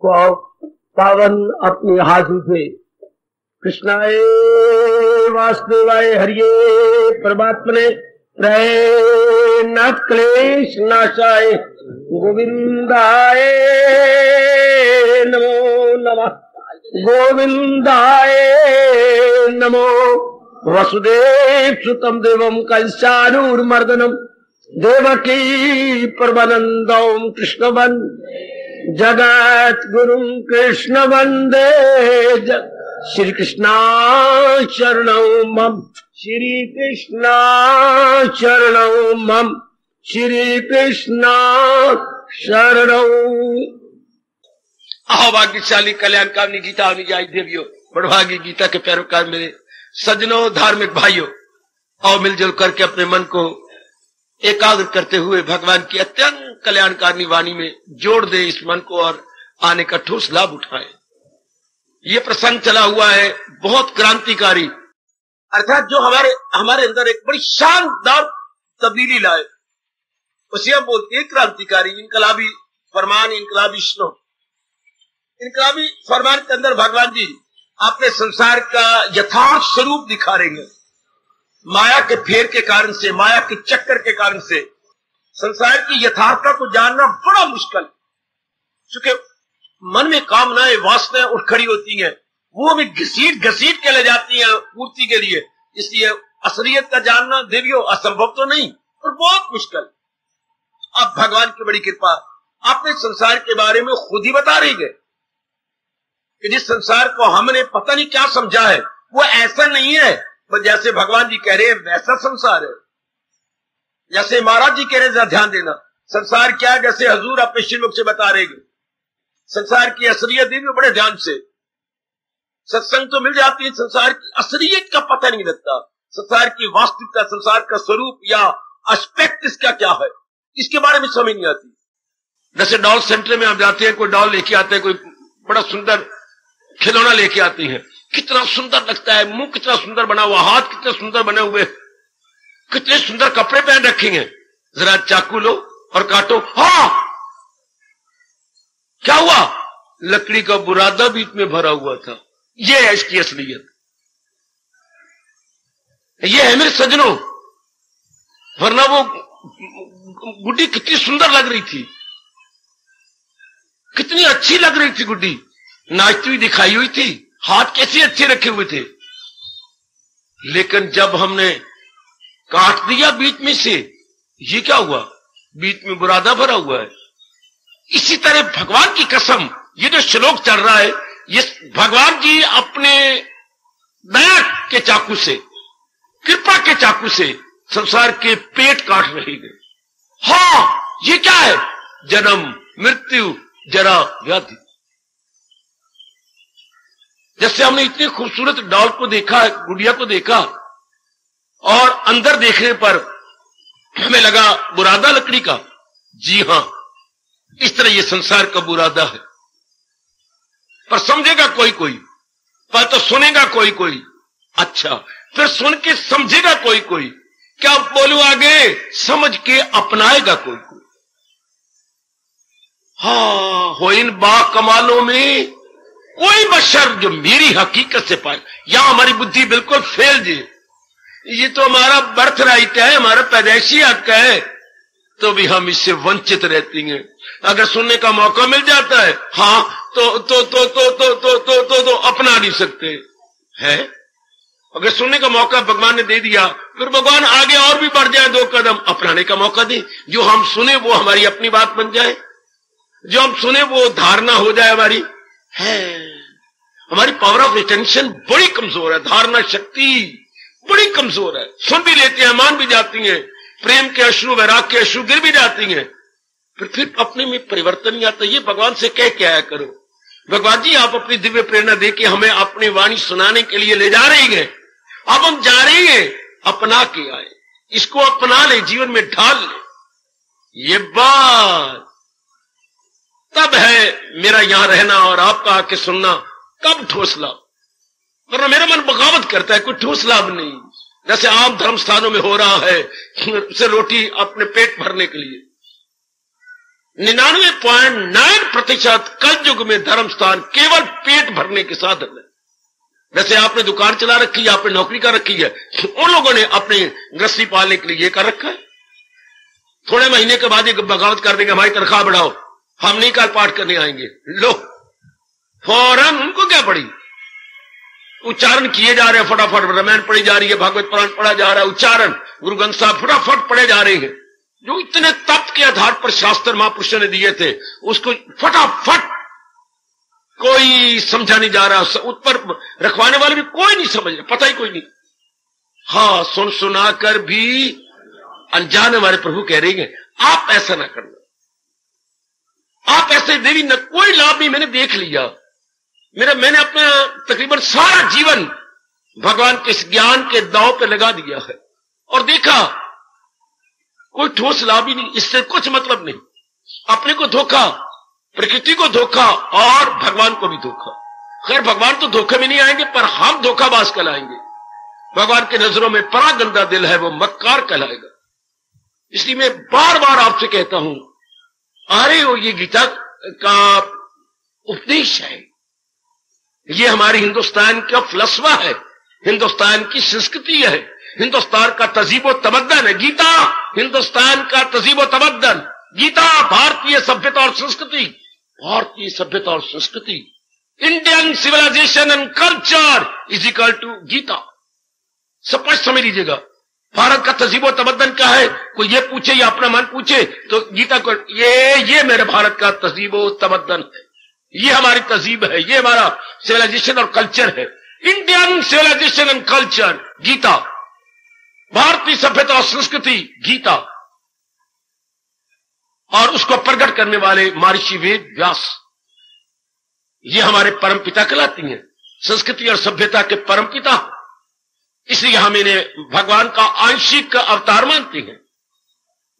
को पावन अपनी हाथ से कृष्णाय वासुदेवाय हरिये परमात्मने रहे न क्लेश नाशाय गोविंदाय नमो नमः गोविंदाय नमो वसुदेव सुतम देवम कंसानूर्मर्दनम देवकी परमानंदम कृष्ण जगत गुरु कृष्ण वंदे श्री कृष्णा शरणौ मम श्री कृष्णा शरणौ मम श्री कृष्णा शरणौ। अहो भाग्यशाली कल्याणकारिणी गीता अनुयायी देवियों, बड़भागी गीता के पैरोकार मेरे सज्जनों, धार्मिक भाइयों, आओ मिलजुल करके अपने मन को एकाग्र करते हुए भगवान की अत्यंत कल्याणकारिणी वाणी में जोड़ दे इस मन को और आने का ठोस लाभ उठाए। ये प्रसंग चला हुआ है बहुत क्रांतिकारी, अर्थात जो हमारे अंदर एक बड़ी शानदार तब्दीली लाए, उसे हम बोलते हैं क्रांतिकारी, इनकलाबी फरमान, इनकलाबी स्नो। इनकलाबी फरमान के अंदर भगवान जी अपने संसार का यथार्थ स्वरूप दिखा रहे हैं। माया के फेर के कारण से, माया के चक्कर के कारण से संसार की यथार्थता को जानना बड़ा मुश्किल, क्योंकि मन में कामनाएं, वासनाएं उठ खड़ी होती हैं, वो भी घसीट के ले जाती हैं पूर्ति के लिए। इसलिए असलियत का जानना देवियों असंभव तो नहीं, और बहुत मुश्किल। अब भगवान की बड़ी कृपा अपने संसार के बारे में खुद ही बता रही है कि जिस संसार को हमने पता नहीं क्या समझा है वो ऐसा नहीं है, बस जैसे भगवान जी कह रहे हैं वैसा संसार है। जैसे महाराज जी कह रहे हैं ध्यान देना, संसार क्या है, जैसे हजूर अपने श्रीमुख से बता रहे हैं। संसार की असलियत भी बड़े ध्यान से, सत्संग तो मिल जाती है, संसार की असलियत का पता नहीं लगता, संसार की वास्तविकता, संसार का स्वरूप या एस्पेक्ट इसका क्या है, इसके बारे में समझ नहीं आती। जैसे डॉल सेंटर में आप जाते हैं, कोई डॉल लेके आते हैं, कोई बड़ा सुंदर खिलौना लेके आते हैं, कितना सुंदर लगता है, मुंह कितना सुंदर बना हुआ, हाथ कितने सुंदर बने हुए, कितने सुंदर कपड़े पहन रखे हैं, जरा चाकू लो और काटो, हाँ क्या हुआ, लकड़ी का बुरादा बीच में भरा हुआ था। ये है इसकी असलियत, ये है मेरे सज्जनों। वरना वो गुड्डी कितनी सुंदर लग रही थी, कितनी अच्छी लग रही थी गुड्डी, नाचती हुई दिखाई हुई थी, हाथ कैसे अच्छे रखे हुए थे, लेकिन जब हमने काट दिया बीच में से, ये क्या हुआ, बीच में बुरादा भरा हुआ है। इसी तरह भगवान की कसम, ये जो श्लोक चल रहा है, ये भगवान जी अपने दया के चाकू से, कृपा के चाकू से संसार के पेट काट रहे हैं। हाँ ये क्या है, जन्म मृत्यु जरा व्याधि। जैसे हमने इतनी खूबसूरत डॉल को देखा, गुड़िया को देखा, और अंदर देखने पर हमें लगा बुरादा लकड़ी का, जी हां इस तरह ये संसार का बुरादा है। पर समझेगा कोई कोई, पर तो सुनेगा कोई कोई, अच्छा फिर सुन के समझेगा कोई कोई, क्या बोलूं आगे, समझ के अपनाएगा कोई कोई। हाँ हो इन बा कमालों में कोई बशर जो मेरी हकीकत से पाए। यहां हमारी बुद्धि बिल्कुल फेल जी, ये तो हमारा बर्थ राइट है, हमारा पैदाइशी हक है, तो भी हम इससे वंचित रहती हैं। अगर सुनने का मौका मिल जाता है, हाँ तो अपना नहीं सकते है। अगर सुनने का मौका भगवान ने दे दिया, फिर भगवान आगे और भी बढ़ जाए, 2 कदम अपनाने का मौका दे। जो हम सुने वो हमारी अपनी बात बन जाए, जो हम सुने वो धारणा हो जाए हमारी है। हमारी पावर ऑफ रिटेंशन बड़ी कमजोर है, धारणा शक्ति बड़ी कमजोर है। सुन भी लेते हैं, मान भी जाती हैं, प्रेम के अश्रु, वैराग के अश्रु गिर भी जाती हैं, फिर अपने में परिवर्तन नहीं आता। ये भगवान से कह के आया करो, भगवान जी आप अपनी दिव्य प्रेरणा देके हमें अपनी वाणी सुनाने के लिए ले जा रही हैं, अब हम जा रहे हैं, अपना के आए, इसको अपना ले, जीवन में ढाल ले। ये बात तब है मेरा यहां रहना और आपका आके सुनना, कब ठोस लाभ, वरना मेरा मन बगावत करता है, कोई ठोस लाभ नहीं। जैसे आम धर्म स्थानों में हो रहा है, उसे रोटी अपने पेट भरने के लिए, 99.9% कल युग में धर्म स्थान केवल पेट भरने के साधन है। जैसे आपने दुकान चला रखी है, आपने नौकरी कर रखी है, उन लोगों ने अपने गृहस्थी पालने के लिए ये कर रखा है। थोड़े महीने के बाद एक बगावत कर देंगे, हमारी तनख्वाह बढ़ाओ, हम नहीं कल पाठ करने आएंगे। लो, फौरन उनको क्या पड़ी, उच्चारण किए जा रहे हैं, फटाफट रामायण पढ़ी जा रही है, भागवत पुराण पढ़ा जा रहा है, उच्चारण गुरु ग्रंथ साहब फटाफट पढ़े जा रहे हैं। जो इतने तप के आधार पर शास्त्र महापुरुषों ने दिए थे, उसको फटाफट कोई समझा नहीं जा रहा, उस पर रखवाने वाले भी कोई नहीं समझ रहे, पता ही कोई नहीं। हाँ, सुन सुना कर भी अनजान हमारे प्रभु कह रहे हैं, आप ऐसा ना करना, आप ऐसे देवी न, कोई लाभ नहीं। मैंने देख लिया, मैंने अपना तकरीबन सारा जीवन भगवान के इस ज्ञान के दांव पे लगा दिया है और देखा कोई ठोस लाभ ही नहीं, इससे कुछ मतलब नहीं। अपने को धोखा, प्रकृति को धोखा और भगवान को भी धोखा। खैर, भगवान तो धोखे में नहीं आएंगे, पर हम धोखाबाज कहलाएंगे। भगवान के नजरों में बड़ा गंदा दिल है, वो मक्कार कहलाएगा। इसलिए मैं बार बार आपसे कहता हूं, अरे वो ये गीता का उपदेश है, ये हमारे हिंदुस्तान का फलसफा है, हिंदुस्तान की संस्कृति है, हिंदुस्तान का तजीबो तमद्दन है। गीता हिंदुस्तान का तजीबो तमद्दन, गीता भारतीय सभ्यता और संस्कृति, भारतीय सभ्यता और संस्कृति, Indian civilisation and culture is equal to Gita. स्पष्ट समझ लीजिएगा, भारत का तजीबो तमद्दन क्या है। कोई ये पूछे या अपना मन पूछे तो गीता को, ये मेरे भारत का तजीबो तमद्दन है, ये हमारी तजीब है, ये हमारा सिविलाइजेशन और कल्चर है। Indian civilisation and culture Gita, भारतीय सभ्यता और संस्कृति गीता, और उसको प्रकट करने वाले महर्षि वेद व्यास, ये हमारे परम पिता कहलाती हैं, संस्कृति और सभ्यता के परम पिता। इसलिए हम इन्हें भगवान का आंशिक अवतार मानते हैं।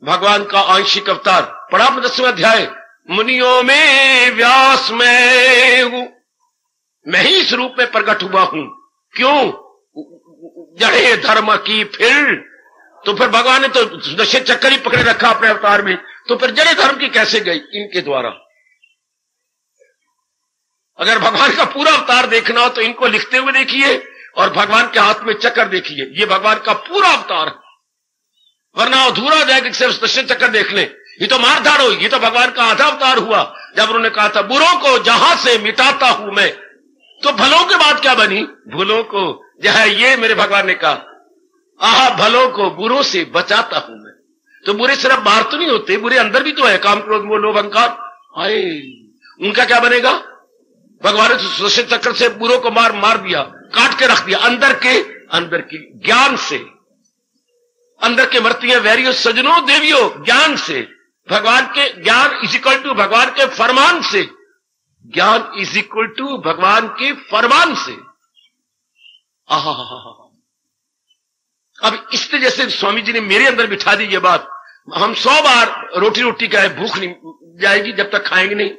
भगवान का आंशिक अवतार पढ़ा 10वां अध्याय, मुनियों में व्यास मैं हूं, मैं ही इस रूप में प्रकट हुआ हूं। क्यों? जड़े धर्म की फिर, तो फिर भगवान ने तो दशे चक्कर ही पकड़े रखा अपने अवतार में, तो फिर जड़े धर्म की कैसे गई? इनके द्वारा। अगर भगवान का पूरा अवतार देखना हो तो इनको लिखते हुए देखिए और भगवान के हाथ में चक्कर देखिए, ये भगवान का पूरा अवतार है। वरना अधूरा हो जाएगा, सिर्फ दशे चक्कर देख लें, ये तो मारधाड़ हुई। ये तो भगवान का आधा अवतार हुआ, जब उन्होंने कहा था बुरों को जहां से मिटाता हूं मैं, तो भलों के बाद क्या बनी? भूलों को, जहां ये मेरे भगवान ने कहा, आहा भलों को बुरों से बचाता हूं मैं। तो बुरे सिर्फ बाहर तो नहीं होते, बुरे अंदर भी तो है, काम क्रोध मोह लोभ अहंकार। हाय, उनका क्या बनेगा? भगवान ने दशे चक्कर से बुरों को मार दिया, काट के रख दिया। अंदर की ज्ञान से, अंदर के मर्तियां वैरियों सजनों देवियों ज्ञान से, भगवान के ज्ञान इज इक्वल टू भगवान के फरमान से, ज्ञान इज इक्वल टू भगवान के फरमान से। आहा, अब इससे जैसे स्वामी जी ने मेरे अंदर बिठा दी ये बात, हम 100 बार रोटी का है, भूख नहीं जाएगी जब तक खाएंगे नहीं।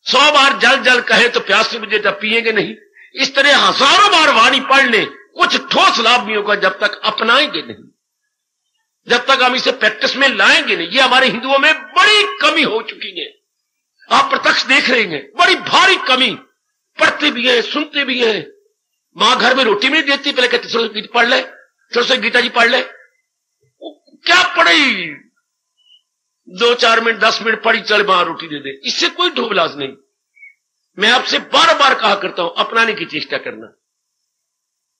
100 बार जल कहे तो प्यास नहीं बुझे जब पिएंगे नहीं। इस तरह हजारों बार वाणी पढ़ ले, कुछ ठोस लाभ नहीं होगा जब तक अपनाएंगे नहीं, जब तक हम इसे प्रैक्टिस में लाएंगे नहीं। ये हमारे हिंदुओं में बड़ी कमी हो चुकी है, आप प्रत्यक्ष देख रहे हैं, बड़ी भारी कमी। पढ़ते भी हैं, सुनते भी हैं, मां घर में रोटी नहीं देती, पहले कहते चलो गीता पढ़ ले, चलो गीता जी पढ़ ले। क्या पढ़ी? 2-4 मिनट 10 मिनट पढ़ी, चल मां रोटी दे दे, इससे कोई ढोबलाज नहीं। मैं आपसे बार बार कहा करता हूं, अपनाने की चेष्टा करना,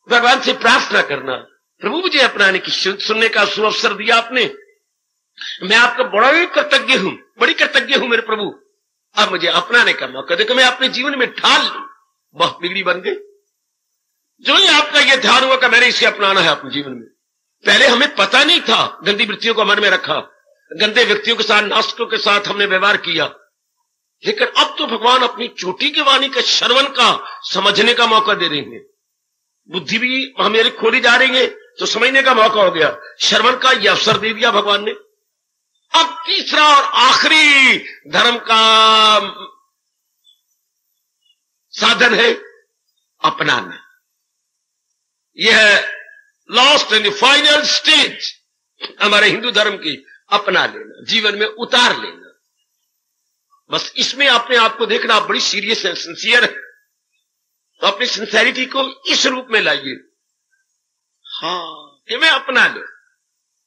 भगवान से प्रार्थना करना, प्रभु मुझे अपनाने की, सुनने का सुअवसर दिया आपने, मैं आपका बड़ा ही कृतज्ञ हूं, बड़ी कृतज्ञ हूं मेरे प्रभु। अब मुझे अपनाने का मौका देखो, मैं अपने जीवन में ढाल लूं। बहुत बिगड़ी बन गई। जो ही आपका यह ध्यान हुआ कि मैंने इसे अपनाना है अपने जीवन में। पहले हमें पता नहीं था, गंदी वृत्तियों को मन में रखा, गंदे व्यक्तियों के साथ, नास्तिकों के साथ हमने व्यवहार किया। लेकिन अब तो भगवान अपनी चोटी की वाणी का श्रवण का, समझने का मौका दे रहे हैं। बुद्धि भी हमारी खोली जा रही है तो समझने का मौका हो गया, श्रवण का यह अवसर दे दिया भगवान ने। अब तीसरा और आखिरी धर्म का साधन है अपनाना। यह है लास्ट एंड फाइनल स्टेज हमारे हिंदू धर्म की, अपना लेना, जीवन में उतार लेना। बस इसमें अपने आप को देखना, आप बड़ी सीरियस है, सिंसियर है, तो अपनी सिंसेरिटी को इस रूप में लाइए, हाँ, कि मैं अपना लो।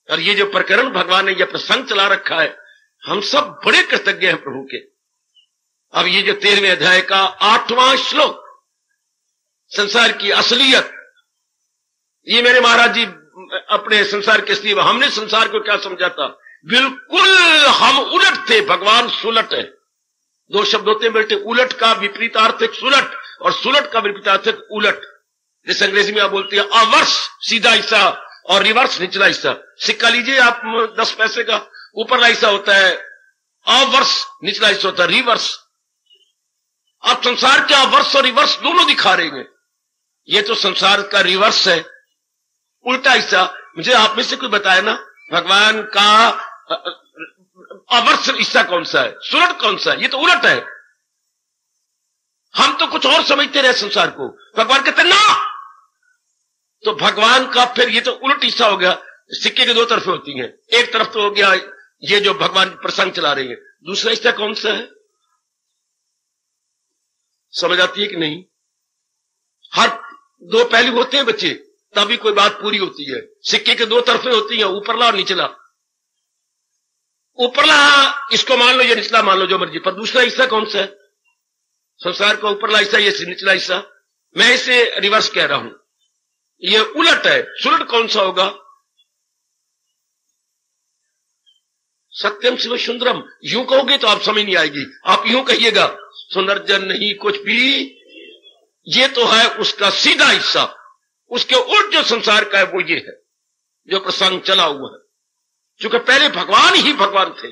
और ये जो प्रकरण भगवान ने यह प्रसंग चला रखा है, हम सब बड़े कृतज्ञ हैं प्रभु के। अब ये जो 13वें अध्याय का 8वां श्लोक, संसार की असलियत, ये मेरे महाराज जी अपने संसार के स्त्री, हमने संसार को क्या समझा था, बिल्कुल हम उलट थे, भगवान सुलट है। दो शब्द होते हैं बेटे, उलट का विपरीतार्थक सुलट और सुलट का विपरीतार्थक उलट। जैसे अंग्रेजी में आप बोलते हैं अवर्स सीधा हिस्सा और रिवर्स निचला हिस्सा। सिक्का लीजिए आप 10 पैसे का, ऊपरला हिस्सा होता है अवर्स, निचला हिस्सा होता है रिवर्स। आप संसार के अवर्स और रिवर्स दोनों दिखा रहे हैं। ये तो संसार का रिवर्स है, उल्टा हिस्सा। मुझे आप में से कोई बताया ना, भगवान का अवर्स हिस्सा कौन सा है, सुलट कौन सा है? ये तो उलट है। हम तो कुछ और समझते रहे संसार को, भगवान कहते ना। तो भगवान का फिर ये तो उलट हिस्सा हो गया। सिक्के के दो तरफे होती हैं, एक तरफ तो हो गया ये जो भगवान प्रसंग चला रही है, दूसरा हिस्सा कौन सा है? समझ आती है कि नहीं? हर दो पहलू होते हैं बच्चे, तभी कोई बात पूरी होती है। सिक्के के दो तरफे होती हैं, ऊपरला और निचला। ऊपरला इसको मान लो या निचला मान लो, जो मर्जी, पर दूसरा हिस्सा कौन सा है? संसार का ऊपरला हिस्सा, ये निचला हिस्सा। मैं इसे रिवर्स कह रहा हूं, ये उलट है। सुलट कौन सा होगा? सत्यम शिव सुंदरम। यूं कहोगे तो आप समझ नहीं आएगी, आप यूं कहिएगा सुंदर जन नहीं कुछ भी, ये तो है उसका सीधा हिस्सा। उसके उल्ट जो संसार का है वो ये है जो प्रसंग चला हुआ है। क्योंकि पहले भगवान ही भगवान थे।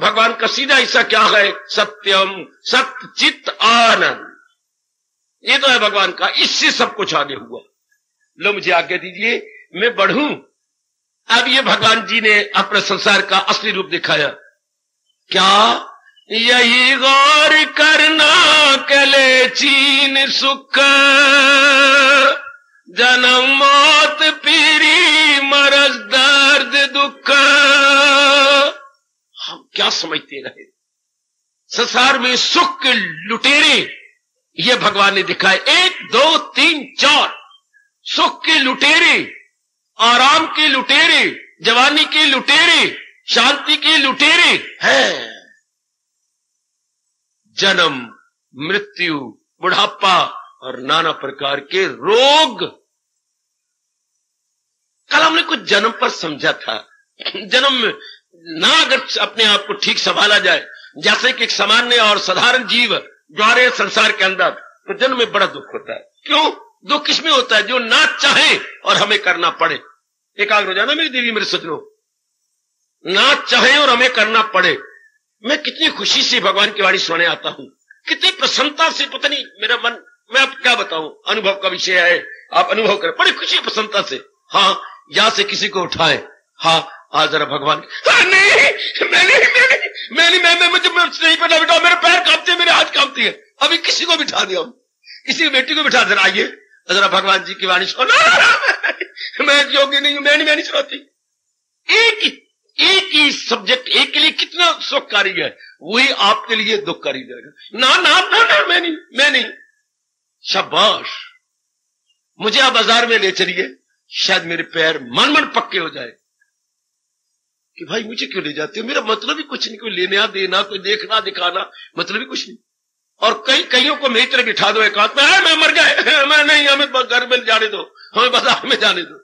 भगवान का सीधा हिस्सा क्या है? सत्यम, सत्य, चित्त, आनंद। ये तो है भगवान का, इससे सब कुछ आगे हुआ। लो मुझे आज्ञा दीजिए मैं बढ़ूं। अब ये भगवान जी ने अपने संसार का असली रूप दिखाया। क्या? यही गौर करना कले चीन सुख, जन्म मौत पीरी मरज दर्द दुख। हम क्या समझते रहे? संसार में सुख के लुटेरे ये भगवान ने दिखाए। 1 2 3 4 सुख के लुटेरे, आराम के लुटेरे, जवानी के लुटेरे, शांति के लुटेरे हैं। जन्म, मृत्यु, बुढ़ापा और नाना प्रकार के रोग। कल हमने कुछ जन्म पर समझा था। जन्म ना अगर अपने आप को ठीक संभाला जाए, जैसे कि एक सामान्य और साधारण जीव द्वारे संसार के अंदर, तो जन्म में बड़ा दुख होता है। क्यों? दुख किसमें होता है? जो ना चाहे और हमें करना पड़े। एकाग्र हो जाना मेरी देवी मेरे सजनों, ना चाहे और हमें करना पड़े। मैं कितनी खुशी से भगवान की वाणी सुनाने आता हूं, कितनी प्रसन्नता से, पता नहीं मेरा मन, मैं आप क्या बताऊं, अनुभव का विषय है, आप अनुभव करें, बड़ी खुशी प्रसन्नता से। हाँ, यहां से किसी को उठाए, हाँ आज जरा भगवान, नहीं मैं मुझे नहीं पता बेटा, मेरे पैर कांपते हैं, मेरे हाथ कांपती है। अभी किसी को बिठा दिया, किसी बेटी को बिठा देना, आइए जरा भगवान जी की वाणी सुनो। मैं योग्य नहीं हूं, मैं नहीं सुनाती। एक ही सब्जेक्ट, एक के लिए कितना सुखकारी है, वही आपके लिए दुखकारी जाएगा। ना ना ना ना, मैं नहीं। शाबाश, मुझे आप बाजार में ले चलिए, शायद मेरे पैर मन पक्के हो जाए कि भाई मुझे क्यों ले जाते हो, मेरा मतलब ही कुछ नहीं, कोई लेना देना, कोई देखना दिखाना, मतलब ही कुछ नहीं। और कईयों को मेरी तरह बिठा दो एकांत में, मैं मर गए, मैं नहीं, हमें घर में जाने दो, हमें बाजार में जाने दो।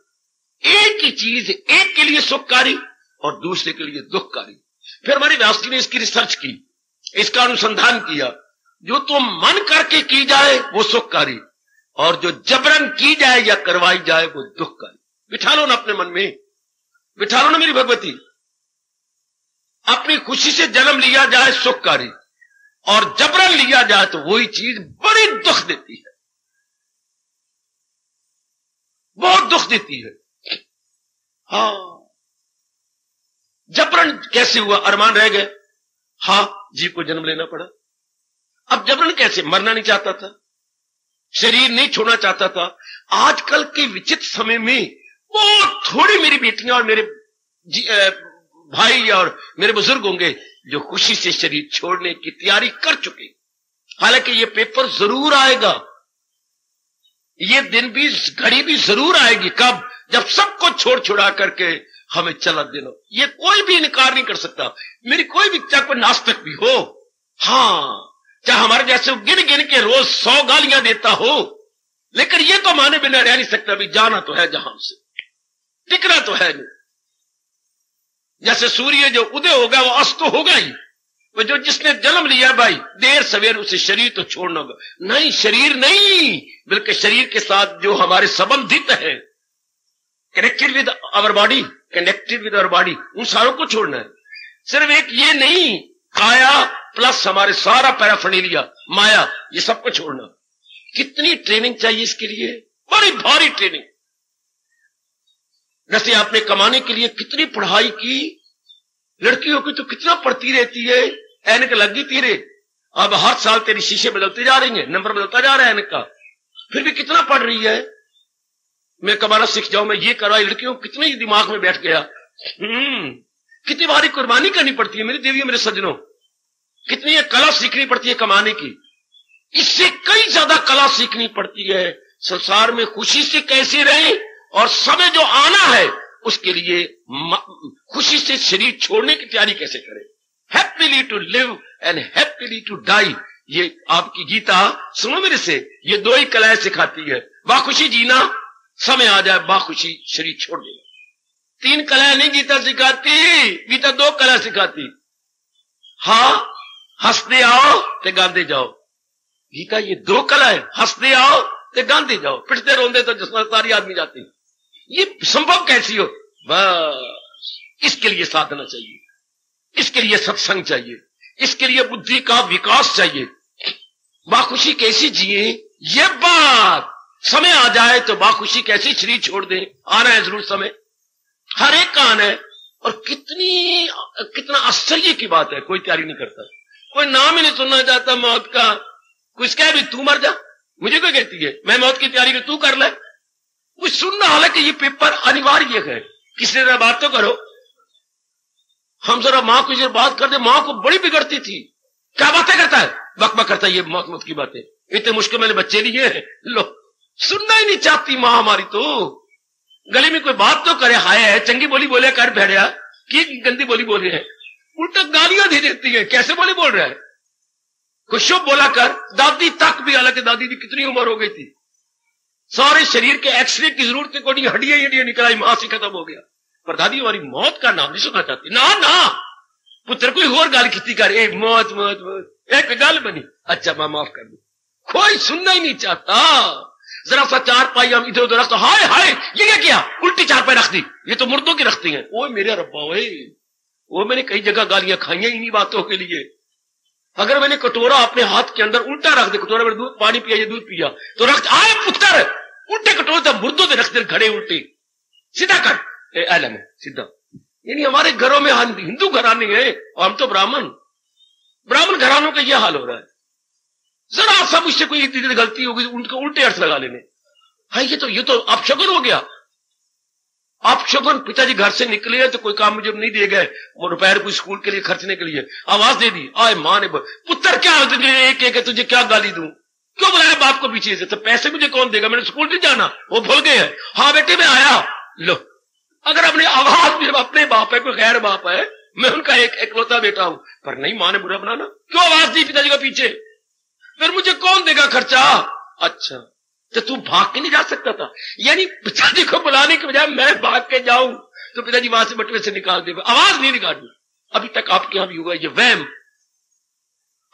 एक ही चीज, एक के लिए सुखकारी और दूसरे के लिए दुखकारी। फिर हमारे व्यास जी ने इसकी रिसर्च की, इसका अनुसंधान किया। जो तो मन करके की जाए वो सुखकारी, और जो जबरन की जाए या करवाई जाए वो दुखकारी। बिठा लो ना अपने मन में, बिठा लो ना मेरी भगवती। अपनी खुशी से जन्म लिया जाए सुखकारी, और जबरन लिया जाए तो वही चीज बड़ी दुख देती है, बहुत दुख देती है। हाँ, जबरन कैसे हुआ? अरमान रह गए, हाँ जीव को जन्म लेना पड़ा। अब जबरन कैसे? मरना नहीं चाहता था, शरीर नहीं छोड़ना चाहता था। आजकल के विचित्र समय में बहुत थोड़ी मेरी बेटियां और मेरे भाई और मेरे बुजुर्ग होंगे जो खुशी से शरीर छोड़ने की तैयारी कर चुके। हालांकि ये पेपर जरूर आएगा, ये दिन भी, घड़ी भी जरूर आएगी। कब? जब सबको छोड़ छुड़ा करके हमें चला देना। ये कोई भी इनकार नहीं कर सकता। मेरी कोई भी, चाहे कोई नास्तिक भी हो, हाँ, चाहे हमारे जैसे गिन गिन के रोज 100 गालियां देता हो, लेकिन ये तो माने बिना रह नहीं सकता भी जाना तो है जहां से, टिकना तो है नहीं। जैसे सूर्य जो उदय होगा वो अस्त तो होगा ही। वो जो जिसने जन्म लिया भाई, देर सवेर उसे शरीर तो छोड़ना होगा। नहीं, शरीर नहीं, बल्कि शरीर के साथ जो हमारे संबंधित है, connected with our body, connected with our body, उन सारों को छोड़ना है। सिर्फ एक ये नहीं, काया प्लस हमारे सारा पैराफर्नेलिया, माया, ये सबको छोड़ना। कितनी ट्रेनिंग चाहिए इसके लिए, बड़ी भारी ट्रेनिंग। जैसे आपने कमाने के लिए कितनी पढ़ाई की, लड़कियों की तो कितना पढ़ती रहती है, ऐनक लगी तीरे। अब हर साल तेरी शीशे बदलते जा रही हैं, नंबर बदलता जा रहा है ऐनक का, फिर भी कितना पढ़ रही है। मैं कमाना सीख जाऊं, मैं ये करवाई, लड़कियों को कितनी दिमाग में बैठ गया। कितनी बारी कुर्बानी करनी पड़ती है मेरी देवियों, मेरे सज्जनों, कितनी ये कला सीखनी पड़ती है कमाने की। इससे कई ज्यादा कला सीखनी पड़ती है संसार में खुशी से कैसे रहे, और समय जो आना है उसके लिए खुशी से शरीर छोड़ने की तैयारी कैसे करें। Happily to live and happily to die, ये आपकी गीता सुनो मेरे से, ये 2 ही कलाएं सिखाती है। बाखुशी जीना, समय आ जाए बाखुशी शरीर छोड़ देना। 3 कलाएं नहीं गीता सिखाती, गीता 2 कला सिखाती। हाँ, हंसते आओ ते गांधे जाओ। गीता ये 2 कलाएं, हंसते आओ ते गांधे जाओ, पिटते रोंदे तो जिसमें सारी आदमी जाती। ये संभव कैसी हो? बस इसके लिए साधना चाहिए, इसके लिए सत्संग चाहिए, इसके लिए बुद्धि का विकास चाहिए। बाखुशी कैसी जिए, ये बात समय आ जाए तो बाखुशी कैसी शरीर छोड़ दे। आना है जरूर समय, हर एक का आना है। और कितना आश्चर्य की बात है, कोई तैयारी नहीं करता, कोई नाम ही नहीं सुनना चाहता मौत का। कुछ कहे भी तू मर जा, मुझे कोई कहती है मैं मौत की तैयारी कर, तू कर ले, कुछ सुनना। हालांकि ये पेपर अनिवार्य है, किसी ने बात तो करो। हम जरा मां को बात कर दे, मां को बड़ी बिगड़ती थी, क्या बातें करता है, बकबक करता है, ये मौत की बातें, इतने मुश्किल मैंने बच्चे लिए हैं। लो, सुनना ही नहीं चाहती मां हमारी तो। गली में कोई बात तो करे, हाय है, चंगी बोली बोले कर भेड़िया, की गंदी बोली बोल रहे हैं, उल्टा गालियां दे देती है, कैसे बोली बोल रहा है। कुछ शुभ बोला कर, दादी तक भी, हालांकि दादी की कितनी उम्र हो गई थी, सारे शरीर के एक्सरे की जरूरत को नहीं, हड्डियां निकल आई, मां से खत्म हो गया। पर दादी हमारी मौत का नाम नहीं सुनना चाहती। ना ना, पुत्र कोई और गाल खिस्ती कर, ए मौत मौत मौत, एक गाल बनी, अच्छा मां माफ कर दो, कोई सुनना ही नहीं चाहता। जरा सा 4 पाई हम इधर उधर रखते, हाय हाय ये क्या, उल्टी 4 पाई रख दी, ये तो मुर्दों की रखती हैं। ओए मेरे रब्बा, ओए वो मैंने कई जगह गालियां खाई हैं इन्हीं बातों के लिए। अगर मैंने कटोरा अपने हाथ के अंदर उल्टा रख दे, कटोरा में दूध पानी पिया, ये दूध पिया, तो रख आए पुत्र, उल्टे कटोरे तो मुर्दों से रख दे, खड़े उल्टे, सीधा कर, आलम सीधा। यानी हमारे घरों में हिंदू घराने हैं और हम तो ब्राह्मण घरानों का यह हाल हो रहा है। जरा सा मुझसे कोई गलती होगी उनको उल्टे अर्थ लगा लेने, हाँ ये तो अपशगुन हो गया। अपशगुन, पिताजी घर से निकले तो कोई काम मुझे नहीं दिए गए, वो रुपए को स्कूल के लिए खर्चने के लिए आवाज दे दी, आए माँ ने, पुत्र क्या एक तुझे क्या गाली दूं, क्यों बुलाया बाप को पीछे से, तो पैसे मुझे कौन देगा, मैंने स्कूल नहीं जाना, वो भूल गए हैं। हाँ बेटे मैं आया। लो, अगर अपनी आवाज मेरे अपने बाप है, कोई गैर बाप है, मैं उनका एक इकलौता बेटा हूं, पर नहीं माँ ने बुरा बनाना, क्यों आवाज दी पिताजी का पीछे, फिर मुझे कौन देगा खर्चा। अच्छा, तो तू भाग के नहीं जा सकता था, यानी पिताजी को बुलाने के बजाय मैं भाग के जाऊं तो पिताजी वहां से बटुए से निकाल दे, आवाज नहीं निकालनी। अभी तक आपके यहां भी हुआ ये वहम।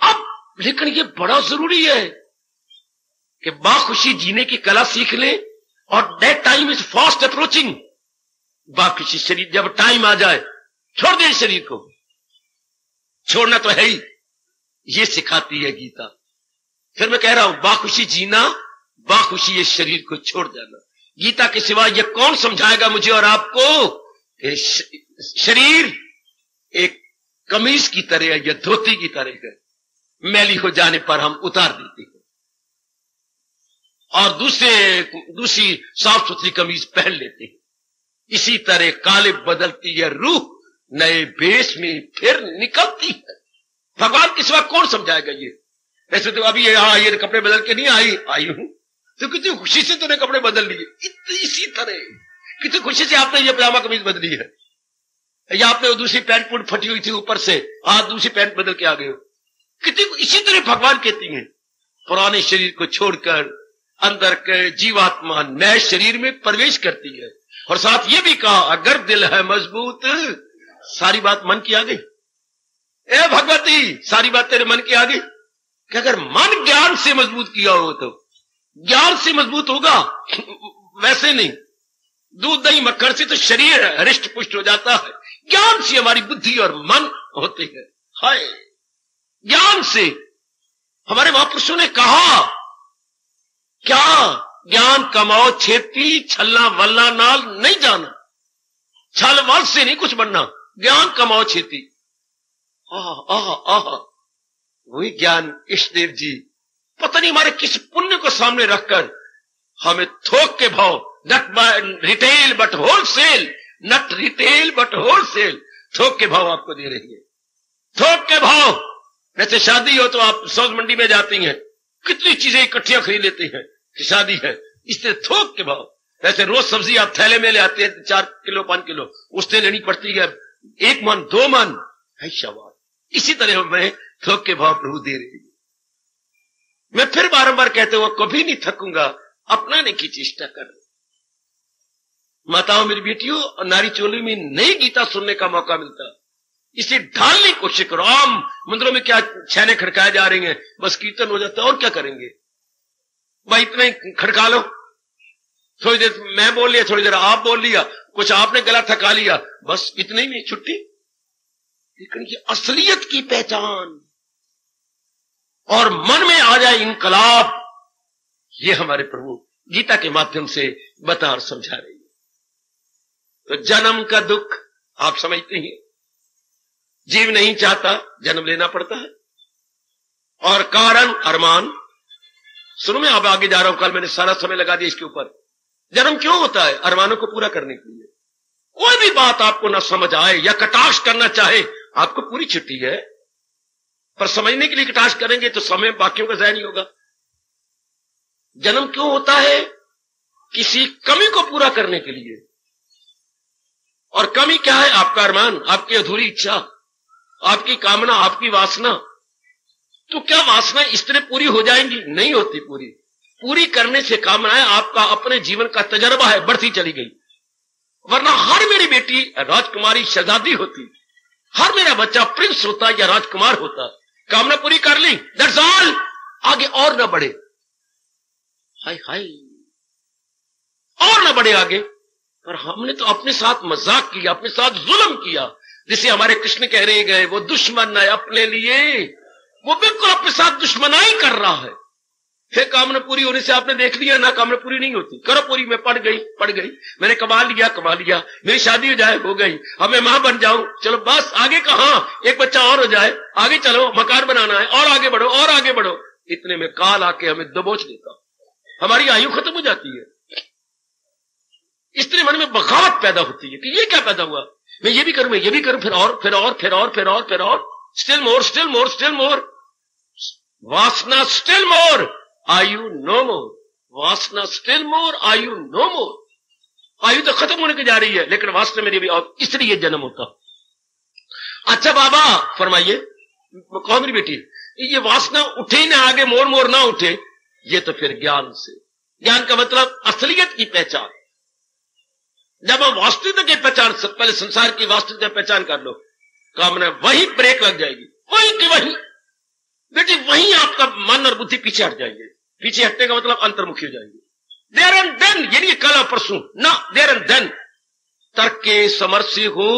अब लेकिन ये बड़ा जरूरी है कि बाखुशी जीने की कला सीख ले, और that time is fast approaching. बाखुशी शरीर जब टाइम आ जाए छोड़ दे, शरीर को छोड़ना तो है ही, ये सिखाती है गीता। फिर मैं कह रहा हूं बाखुशी जीना, बाखुशी ये शरीर को छोड़ देना। गीता के सिवा ये कौन समझाएगा मुझे और आपको कि शरीर एक कमीज की तरह है या धोती की तरह है, मैली हो जाने पर हम उतार देते हैं और दूसरी साफ सुथरी कमीज पहन लेते हैं। इसी तरह काले बदलती है रूह, नए वेश में फिर निकलती है। भगवान के सिवा कौन समझाएगा ये? ऐसे तो अभी ये कपड़े बदल के नहीं आई हूं, तो कितनी खुशी से तूने कपड़े बदल लिए, इसी तरह कितनी खुशी से आपने ये पजामा कमीज बदली है, या आपने दूसरी पैंट पुट फटी हुई थी ऊपर से, आज दूसरी पैंट बदल के आ गए हो। कितनी इसी तरह भगवान कहती हैं, पुराने शरीर को छोड़कर अंदर के जीवात्मा नए शरीर में प्रवेश करती है। और साथ ये भी कहा, अगर दिल है मजबूत, सारी बात मन की आ गई। ए भगवती, सारी बात तेरे मन की आ गई कि अगर मन ज्ञान से मजबूत किया हो तो ज्ञान से मजबूत होगा, वैसे नहीं। दूध दही मक्खन से तो शरीर हृष्ट पुष्ट हो जाता है, ज्ञान से हमारी बुद्धि और मन होते हैं। हाय, ज्ञान से हमारे महापुरुषों ने कहा क्या, ज्ञान कमाओ छेती, छलना वल्ला नाल नहीं जाना। छल वल से नहीं कुछ बनना, ज्ञान कमाओ छेती। वही ज्ञान इष्टदेव जी पता नहीं हमारे किस पुण्य को सामने रखकर हमें थोक के भाव, not retail but wholesale, not retail but wholesale, थोक के भाव आपको दे रही है। थोक के भाव, जैसे शादी हो तो आप सब्जी मंडी में जाती हैं, कितनी चीजें इकट्ठियां खरीद लेती हैं कि शादी है, इससे थोक के भाव। वैसे रोज सब्जी आप थैले में ले आते हैं 4 किलो 5 किलो, उससे लेनी पड़ती है 1 मन 2 मन है शाबाश। इसी तरह मैं थोक के भाव प्रभु दे रही है। मैं फिर बारंबार कहते हुए कभी नहीं थकूंगा, अपनाने की चेष्टा कर। माताओं मेरी बेटियों, नारी चोली में नई गीता सुनने का मौका मिलता, इसे ढालने की कोशिश करो। आम मंदिरों में क्या छेने खड़काए जा रही हैं, बस कीर्तन हो जाता है, और क्या करेंगे भाई, इतने खड़का लो। थोड़ी देर मैं बोल लिया, थोड़ी देर आप बोल लिया, कुछ आपने गला थका लिया, बस इतने ही में छुट्टी। लेकिन ये असलियत की पहचान और मन में आ जाए इनकलाब, ये हमारे प्रभु गीता के माध्यम से बता और समझा रही है। तो जन्म का दुख आप समझते हैं, जीव नहीं चाहता, जन्म लेना पड़ता है। और कारण अरमान, सुनो मैं अब आगे जा रहा हूं, कल मैंने सारा समय लगा दिया इसके ऊपर। जन्म क्यों होता है? अरमानों को पूरा करने के लिए। कोई भी बात आपको ना समझ आए या कटाक्ष करना चाहे, आपको पूरी छुट्टी है, पर समझने के लिए कटाक्ष करेंगे तो समय बाकियों का ज़ाया नहीं होगा। जन्म क्यों होता है? किसी कमी को पूरा करने के लिए। और कमी क्या है? आपका अरमान, आपकी अधूरी इच्छा, आपकी कामना, आपकी वासना। तो क्या वासना इस तरह पूरी हो जाएंगी? नहीं होती पूरी। पूरी करने से कामनाएं आपका अपने जीवन का तजर्बा है, बढ़ती चली गई। वरना हर मेरी बेटी राजकुमारी शहजादी होती, हर मेरा बच्चा प्रिंस होता या राजकुमार होता। कामना पूरी कर ली, दैट्स ऑल, आगे और ना बढ़े। हाय हाय, और ना बढ़े आगे। पर हमने तो अपने साथ मजाक किया, अपने साथ जुल्म किया। जिसे हमारे कृष्ण कह रहे गए, वो दुश्मन है अपने लिए, वो बिल्कुल अपने साथ दुश्मनाई कर रहा है। फिर कामना पूरी होने से आपने देख लिया ना, कामना पूरी नहीं होती। करो पूरी, मैं पढ़ गई, मैंने कमा लिया, मेरी शादी हो जाए, हो गई, अब मैं मां बन जाऊं, चलो बस, आगे कहां, एक बच्चा और हो जाए, आगे चलो, मकान बनाना है, और आगे बढ़ो, और आगे बढ़ो। इतने में काल आके हमें दबोच देता, हमारी आयु खत्म हो जाती है। इस तरह मन में बगावत पैदा होती है कि ये क्या पैदा हुआ, मैं ये भी करूं, मैं ये भी करूं, फिर और, स्टिल मोर, वासना स्टिल मोर, आयु नो मोर, वासना स्टिल मोर, आयु नो मोर। आयु तो खत्म होने की जा रही है, लेकिन वासना मेरी भी, और इसलिए जन्म होता। अच्छा बाबा फरमाइए, कौन मेरी बेटी, ये वासना उठे ना आगे, मोर ना उठे, ये तो फिर ज्ञान से। ज्ञान का मतलब असलियत की पहचान। जब हम वास्तविकता की पहचान, पहले संसार की वास्तविकता पहचान कर लो, कामना वही ब्रेक लग जाएगी, वही बेटी, वहीं आपका मन और बुद्धि पीछे हट जाएंगे। पीछे हटने का मतलब अंतर्मुखी हो जाएंगे। देयर एंड देन, ये नहीं कल और परसों ना, देयर एंड देन, तर्क के समरसी हो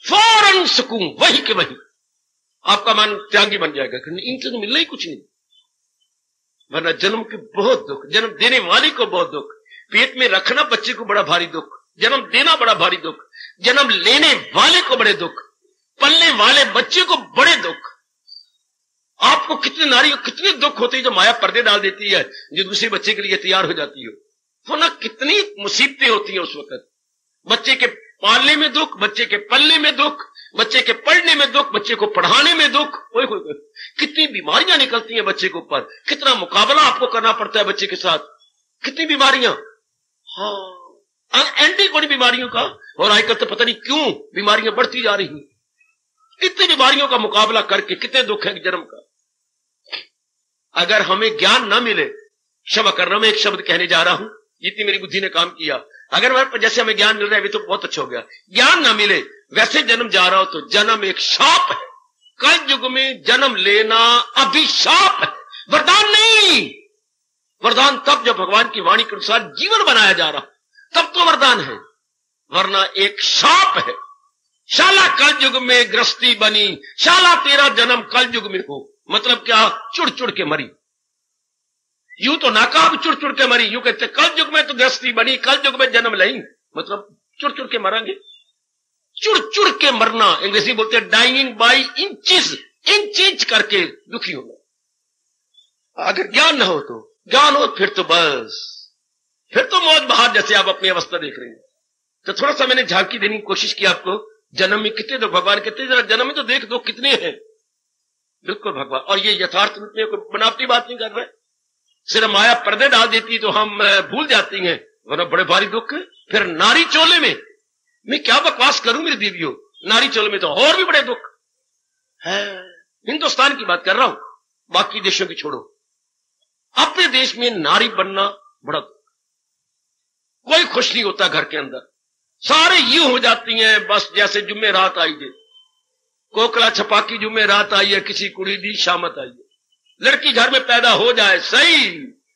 फौरन सुकून, वही के वही आपका मन त्यागी बन जाएगा। इनसे तो मिलना ही कुछ नहीं। वरना जन्म के बहुत दुख, जन्म देने वाले को बहुत दुख, पेट में रखना बच्चे को बड़ा भारी दुख, जन्म देना बड़ा भारी दुख, जन्म लेने वाले को बड़े दुख, पलने वाले बच्चे को बड़े दुख। आपको कितने नारी को कितने दुख होते हैं जो माया पर्दे डाल देती है, जो दूसरे बच्चे के लिए तैयार हो जाती हो। तो ना कितनी मुसीबतें होती हैं उस वक्त। बच्चे के पालने में दुख, बच्चे के पलने में दुख, बच्चे के पढ़ने में दुख, बच्चे को पढ़ाने में दुख। कितनी बीमारियां निकलती हैं बच्चे के ऊपर, कितना मुकाबला आपको करना पड़ता है बच्चे के साथ, कितनी बीमारियां। हाँ, एंटीकोनी बीमारियों का। और आजकल तो पता नहीं क्यों बीमारियां बढ़ती जा रही हैं। इतनी बीमारियों का मुकाबला करके कितने दुख है जन्म का। अगर हमें ज्ञान न मिले, क्षमा करना मैं एक शब्द कहने जा रहा हूं, जितनी मेरी बुद्धि ने काम किया, अगर जैसे हमें ज्ञान मिल रहा है तो बहुत अच्छा हो गया। ज्ञान ना मिले, वैसे जन्म जा रहा हो तो जन्म एक शाप है। कल युग में जन्म लेना अभिशाप है, वरदान नहीं। वरदान तब जब भगवान की वाणी के अनुसार जीवन बनाया जा रहा, तब तो वरदान है, वरना एक शाप है। शाला कल युग में गृहस्थी बनी, शाला तेरा जन्म कल युग में हो। मतलब क्या? चुड़ चुड़ के मरी। यूं तो ना कहा चुड़ चुड़ के मरी, यूं कहते कल युग में तो गृहस्थी बनी, कल युग में जन्म नहीं, मतलब चुड़ चुड़ के मरेंगे। चुड़ चुड़ के मरना, अंग्रेजी बोलते हैं dying by inches, inch inch करके दुखी होना। अगर ज्ञान ना हो तो, ज्ञान हो फिर तो बस, फिर तो मौज बहार जैसे आप अपनी अवस्था देख रहे हैं। तो थोड़ा सा मैंने झांकी देने की कोशिश की आपको, जन्म में कितने दो भगवान कितने, जरा जन्म में तो देख दो कितने हैं। बिल्कुल भगवान, और ये यथार्थ में कोई बनावटी बात नहीं कर रहे। सिर्फ माया पर्दे डाल देती तो हम भूल जाती हैं, वरना बड़े भारी दुख है। फिर नारी चोले में मैं क्या बकवास करूं मेरी दीदियों, नारी चोले में तो और भी बड़े दुख है। हिंदुस्तान की बात कर रहा हूं, बाकी देशों की छोड़ो। अपने देश में नारी बनना बड़ा दुख, कोई खुश नहीं होता घर के अंदर। सारे यूं हो जाती हैं बस जैसे जुम्मे रात आई है, कोकला छपाकी जुम्मे रात आई है, किसी कुड़ी दी शामत आई है। लड़की घर में पैदा हो जाए सही,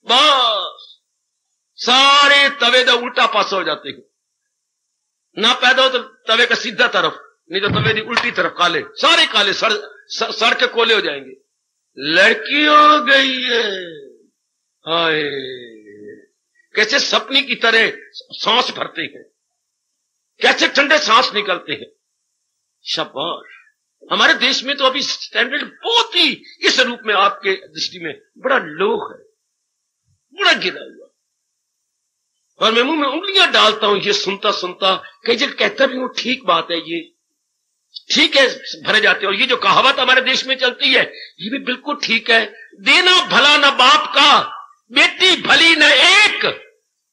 बस सारे तवे तो उल्टा पासा हो जाते हैं। ना पैदा हो तो तवे का सीधा तरफ, नहीं तो तवे की उल्टी तरफ काले, सारे काले, सड़ के कोले हो जाएंगे। लड़की हो गई है, हाय कैसे सपनी की तरह सांस भरते हैं, कैसे ठंडे सांस निकलते हैं। शाबाश। हमारे देश में तो अभी स्टैंडर्ड बहुत ही इस रूप में आपके दृष्टि में बड़ा लो है, बड़ा गिरा हुआ। और मैं मुंह में उंगलियां डालता हूं ये सुनता सुनता, कई जगह कहता भी हूं ठीक बात है, ये ठीक है, भरे जाते हैं। और ये जो कहावत हमारे देश में चलती है ये भी बिल्कुल ठीक है, देना भला न बाप का, बेटी भली न एक,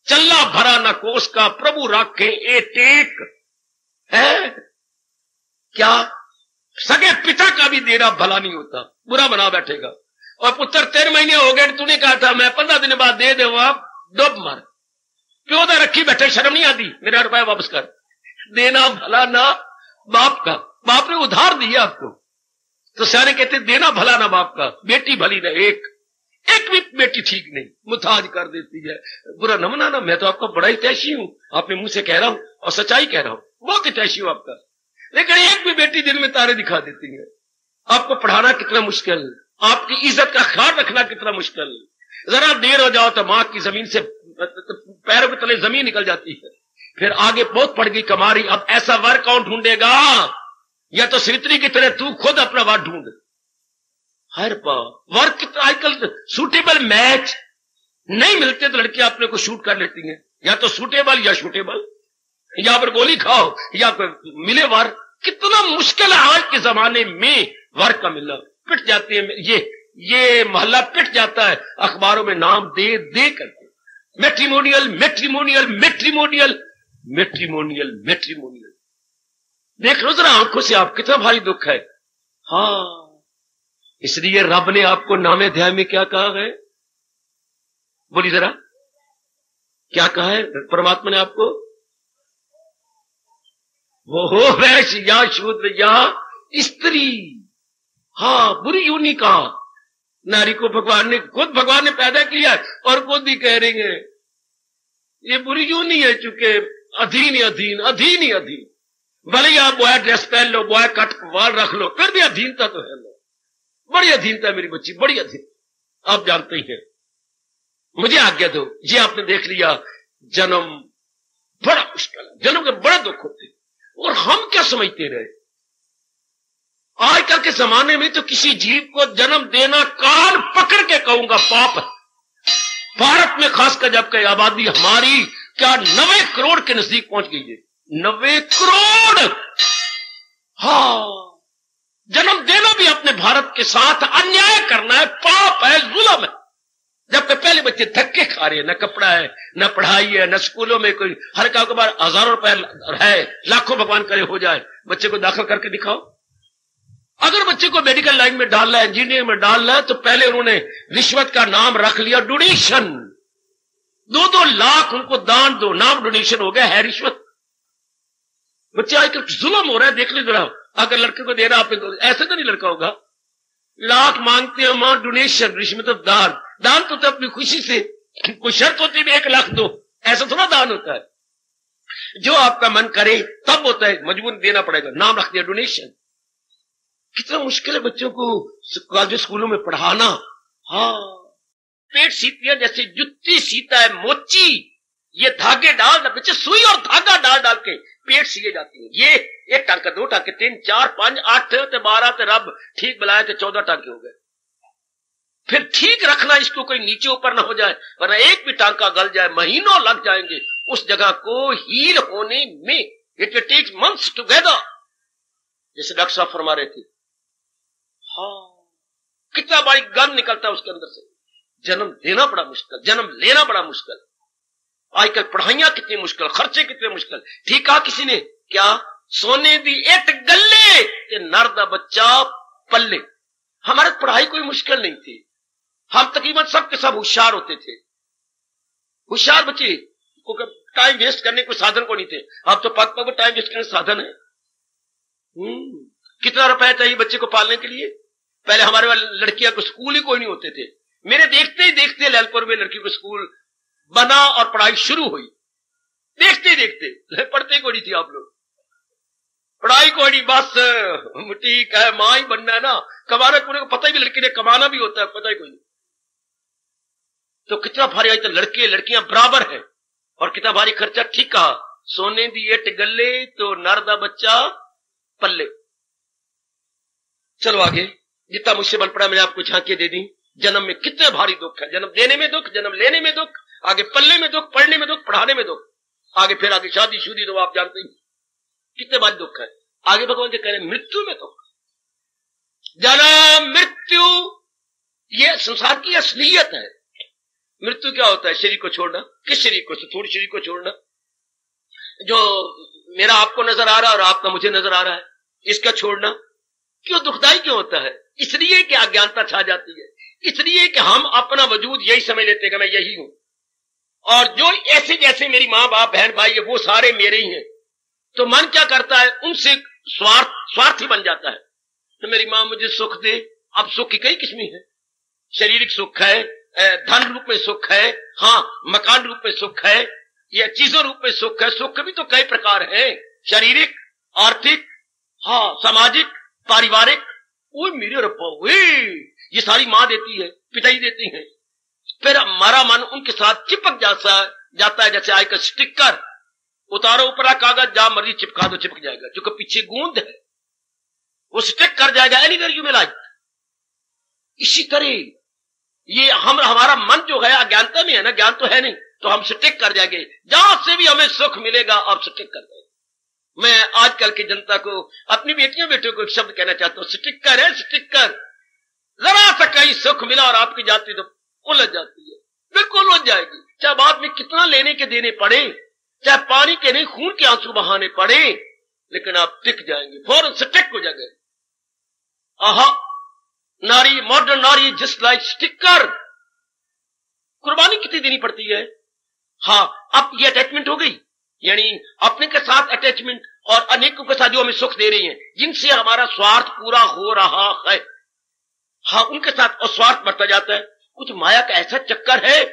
चल्ला भरा न कोस का, प्रभु राखे ए टेक। है क्या? सगे पिता का भी देना भला नहीं होता, बुरा बना बैठेगा। और पुत्र 13 महीने हो गए, तूने कहा था मैं 15 दिन बाद दे दूंगा, डूब मर। क्यों ना रखी बैठे, शर्म नहीं आती? मेरा रुपया वापस कर। देना भला ना बाप का, बाप ने उधार दिया आपको, तो सारे कहते देना भला ना बाप का, बेटी भली ना एक, एक भी बेटी ठीक नहीं, मुताज कर देती है। बुरा न मनाना, मैं तो आपका बड़ा हितैषी हूं, आपने मुंह से कह रहा हूं और सच्चाई कह रहा हूं, बहुत हितैषी हूं आपका। लेकिन एक भी बेटी दिन में तारे दिखा देती है। आपको पढ़ाना कितना मुश्किल, आपकी इज्जत का ख्याल रखना कितना मुश्किल। जरा देर हो जाओ तो मां की जमीन से पैरों के तले जमीन निकल जाती है। फिर आगे बहुत पड़ गई कमारी, अब ऐसा वर कौन ढूंढेगा? या तो सिवित्री की तरह तू खुद अपना वर ढूंढ। हर वर कितना, आजकल सूटेबल मैच नहीं मिलते तो लड़कियां अपने को शूट कर लेती हैं, या तो सूटेबल या शूटेबल, या पर गोली खाओ या फिर मिले वर। कितना मुश्किल है आज के जमाने में वर का मिलना। पिट जाती है, ये मोहल्ला पिट जाता है अखबारों में नाम दे दे करके, matrimonial matrimonial matrimonial matrimonial matrimonial. देख लो जरा आंखों से आप, कितना भारी दुख है। हाँ, इसलिए रब ने आपको नामे अध्याय में क्या कहा है? बोली जरा, क्या कहा है परमात्मा ने आपको? वो हो वैश्य या शूद्र या स्त्री। हाँ, बुरी यूं नहीं कहा। नारी को भगवान ने खुद पैदा किया और खुद ही कह रही है ये बुरी यूं नहीं है, चूंकि अधीन ही अधीन, अधीन ही अधीन। भले ही आप बॉय ड्रेस पहन लो, बॉय कट वाल रख लो, फिर भी अधीनता तो है। लो, बड़ी अधीनता मेरी बच्ची, बड़ी अधीन। आप जानते ही हैं। मुझे आज्ञा दो, ये आपने देख लिया, जन्म बड़ा मुश्किल है, जन्म के बड़े दुख होते हैं। और हम क्या समझते रहे? आजकल के जमाने में तो किसी जीव को जन्म देना कान पकड़ के कहूंगा पाप है। भारत में खासकर जबकि आबादी हमारी क्या 90 करोड़ के नजदीक पहुंच गई है, 90 करोड़। हाँ, जन्म देना भी अपने भारत के साथ अन्याय करना है, पाप है, जुल्म है। जबकि पहले बच्चे धक्के खा रहे हैं, न कपड़ा है, न पढ़ाई है, न स्कूलों में कोई, हर का बार हजारों रुपए है, लाखों भगवान करे हो जाए, बच्चे को दाखिल करके दिखाओ। अगर बच्चे को मेडिकल लाइन में डालना है, इंजीनियरिंग में डालना है, तो पहले उन्होंने रिश्वत का नाम रख लिया डोनेशन। 2-2 लाख उनको दान दो, नाम डोनेशन हो गया, है रिश्वत। बच्चे आजकल जुल्म हो रहा है, देख लीजिए जरा। अगर लड़के को दे रहा आप ऐसे तो नहीं लड़का होगा, लाख मांगते हैं मां डोनेशन, रिश्वत दान। दान तो अपनी खुशी से, कोई शर्त होती है 1 लाख दो, ऐसा थोड़ा दान होता है। जो आपका मन करे तब होता है, मजबूर देना पड़ेगा, नाम रख दिया डोनेशन। कितना मुश्किल है बच्चों को कॉलेज स्कूलों में पढ़ाना। हाँ, पेट सीती है जैसे जुत्ती सीता है मोची, ये धागे डाल बच्चे सुई और धागा डाल डाल के पेट सीए जाती है। ये 1 टांका 2 टांके 3 4 5 8 12 रब ठीक बुलाए तो 14 टांके हो गए। फिर ठीक रखना इसको, कोई नीचे ऊपर ना हो जाए, वरना एक भी टांका गल जाए महीनों लग जाएंगे उस जगह को हील होने में। It will take months together, जैसे डॉक्टर साहब फरमा रहे थे। हाँ, कितना बड़ी गन निकलता है उसके अंदर से। जन्म देना बड़ा मुश्किल, जन्म लेना बड़ा मुश्किल। आजकल पढ़ाइयां कितनी मुश्किल, खर्चे कितने मुश्किल। ठीक कहा किसी ने, क्या सोने दी 1 गल्ले ते नर दा बच्चा पल्ले। हमारे पढ़ाई कोई मुश्किल नहीं थी, हम तकरीबन सब के सब होशियार होते थे। होशियार बच्चे को टाइम वेस्ट करने कोई साधन को नहीं थे। अब तो पग पग टाइम वेस्ट करने साधन है। कितना रुपया चाहिए बच्चे को पालने के लिए। पहले हमारे वाले लड़कियां को स्कूल ही कोई नहीं होते थे। मेरे देखते ही देखते ललितपुर में लड़की को स्कूल बना और पढ़ाई शुरू हुई। देखते ही देखते, पढ़ते को नहीं थी आप लोग, पढ़ाई को नहीं, बस ठीक है मां ही बनना है ना, कमाना पूरे को पता ही भी, लड़की ने कमाना भी होता है पता ही कोई नहीं। तो कितना भारी, आज तो लड़के लड़कियां बराबर है और कितना भारी खर्चा। ठीक कहा, सोने दी 1 गल्ले तो नर दा बच्चा पल्ले। चलो आगे, जितना मुझसे बन पड़ा मैंने आपको झांकी दे दी। जन्म में कितने भारी दुख है, जन्म देने में दुख, जन्म लेने में दुख, आगे पल्ले में दुख, पढ़ने में दुख, पढ़ाने में दुख, आगे फिर आगे शादी शुदी तो आप जानते ही कितने भारी दुख है। आगे भगवान जी कह रहे मृत्यु में दुख। जन्म मृत्यु ये संसार की असलियत है। मृत्यु क्या होता है? शरीर को छोड़ना। किस शरीर को? थोड़ी शरीर को छोड़ना। जो मेरा आपको नजर आ रहा है और आपका मुझे नजर आ रहा है, इसका छोड़ना। क्यों दुखदाई क्यों होता है? इसलिए कि अज्ञानता छा जाती है, इसलिए कि हम अपना वजूद यही समझ लेते हैं कि मैं यही हूं, और जो ऐसे जैसे मेरी माँ बाप बहन भाई है वो सारे मेरे ही हैं। तो मन क्या करता है? उनसे स्वार्थी बन जाता है। तो मेरी माँ मुझे सुख दे। अब सुख की कई किस्में हैं। शारीरिक सुख है, धन रूप में सुख है, हाँ मकान रूप में सुख है, या चीजों रूप में सुख है। सुख भी तो कई प्रकार है, शारीरिक, आर्थिक, हाँ सामाजिक, पारिवारिक। वो मेरे रब्बा, ये सारी माँ देती है, पिताई देती है। फिर हमारा मन उनके साथ चिपक जाता है जैसे आजकल स्टिकर उतारो ऊपरा कागज, जहां मर्जी चिपका दो चिपक जाएगा, क्योंकि पीछे गूंद है, वो स्टिक कर जाएगा एनीवेयर यू मे लाइक। इसी तरह ये हमारा मन जो है अज्ञानता में है ना, ज्ञान तो है नहीं, तो हम स्टिक कर जाएंगे। जहां से भी हमें सुख मिलेगा अब स्टिक कर जाएंगे। मैं आजकल की जनता को, अपनी बेटियों बेटियों को एक शब्द कहना चाहता हूं, स्टिकर है स्टिकर। जरा सा कहीं सुख मिला और आपकी जाती तो उलझ जाती है, बिल्कुल उलझ जाएगी। चाहे बाद में कितना लेने के देने पड़े, चाहे पानी के नहीं खून के आंसू बहाने पड़े, लेकिन आप टिक जाएंगे, फौरन स्टिक हो जाएंगे। आहा, नारी, मॉडर्न नारी जस्ट लाइक स्टिकर। कुर्बानी कितनी देनी पड़ती है। हाँ, अब ये अटैचमेंट हो गई, यानी अपने के साथ अटैचमेंट और अनेकों के साथ जो हमें सुख दे रही हैं, जिनसे हमारा स्वार्थ पूरा हो रहा है। हाँ, उनके साथ और स्वार्थ बढ़ता जाता है। कुछ माया का ऐसा चक्कर है,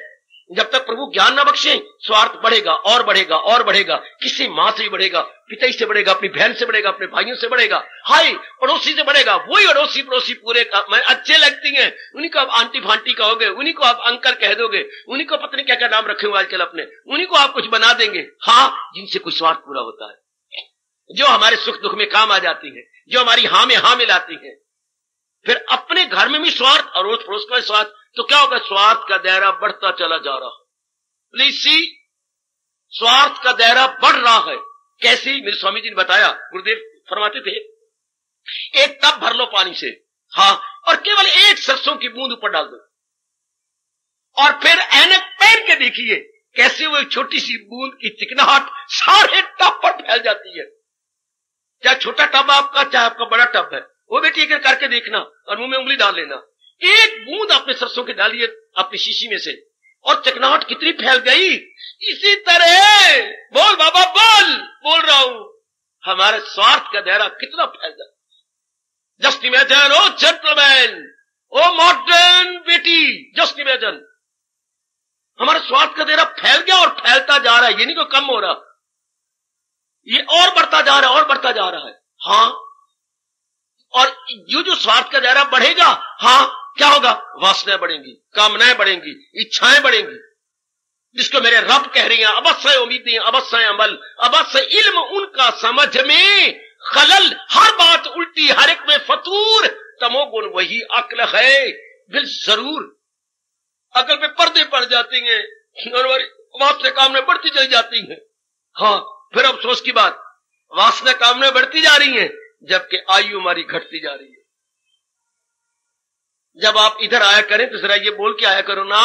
जब तक प्रभु ज्ञान न बख्शे स्वार्थ बढ़ेगा और बढ़ेगा और बढ़ेगा। किसी माँ से बढ़ेगा, पिता से बढ़ेगा, अपनी बहन से बढ़ेगा, अपने भाइयों से बढ़ेगा, हाय पड़ोसी से बढ़ेगा। वही अड़ोसी पड़ोसी पूरे मैं अच्छे लगती हैं, उन्हीं को आप आंटी फांटी कहोगे, उन्हीं को आप अंकल कह दोगे, उन्हीं को पत्नी क्या क्या नाम रखे हुए आजकल अपने, उन्हीं को आप कुछ बना देंगे। हाँ, जिनसे कुछ स्वार्थ पूरा होता है, जो हमारे सुख दुख में काम आ जाती है, जो हमारी हाँ में हाँ मिलाती है। फिर अपने घर में भी स्वार्थ और रोज पड़ोस का स्वार्थ, तो क्या होगा? स्वार्थ का दायरा बढ़ता चला जा रहा है। प्लीज सी, स्वार्थ का दायरा बढ़ रहा है। कैसे? मेरे स्वामी जी ने बताया, गुरुदेव फरमाते थे, एक टब भर लो पानी से, हाँ, और केवल एक सरसों की बूंद ऊपर डाल दो, और फिर ऐनक पहन के देखिए कैसे वो छोटी सी बूंद की चिकनाहट सारे टब पर फैल जाती है। चाहे छोटा टब आपका, चाहे आपका बड़ा टब है, वो बेटी एक करके देखना और मुंह में उंगली डाल लेना। एक बूंद अपने सरसों के डालिए अपनी शीशी में से, और चिकनाहट कितनी फैल गई। इसी तरह बोल बाबा बोल रहा हूं, हमारे स्वार्थ का दायरा कितना फैल जाता। जस्ट इमेजिन, ओ जेंटलमैन, ओ मॉडर्न बेटी, जस्ट इमेजिन, हमारे स्वार्थ का दायरा फैल गया और फैलता जा रहा है, ये नहीं को कम हो रहा, ये और बढ़ता जा रहा है, और बढ़ता जा रहा है। हाँ, और जो स्वार्थ का दायरा बढ़ेगा, हाँ, क्या होगा? वासनाएं बढ़ेंगी, कामनाएं बढ़ेंगी, इच्छाएं बढ़ेंगी, जिसको मेरे रब कह रही हैं, अवश्य उम्मीदें, अवश्य अमल, अवश्य इल्म, उनका समझ में खलल, हर बात उल्टी, हर एक में फतूर, तमोगुण वही अक्ल है, बिल जरूर। अकल पे पर्दे पड़ जाती हैं और वासना कामनाएं बढ़ती चली जाती हैं। हाँ, फिर अफसोस की बात, वासना कामनाएं बढ़ती जा रही हैं, जबकि आयु हमारी घटती जा रही है। जब आप इधर आया करें तो जरा ये बोल के आया करो ना,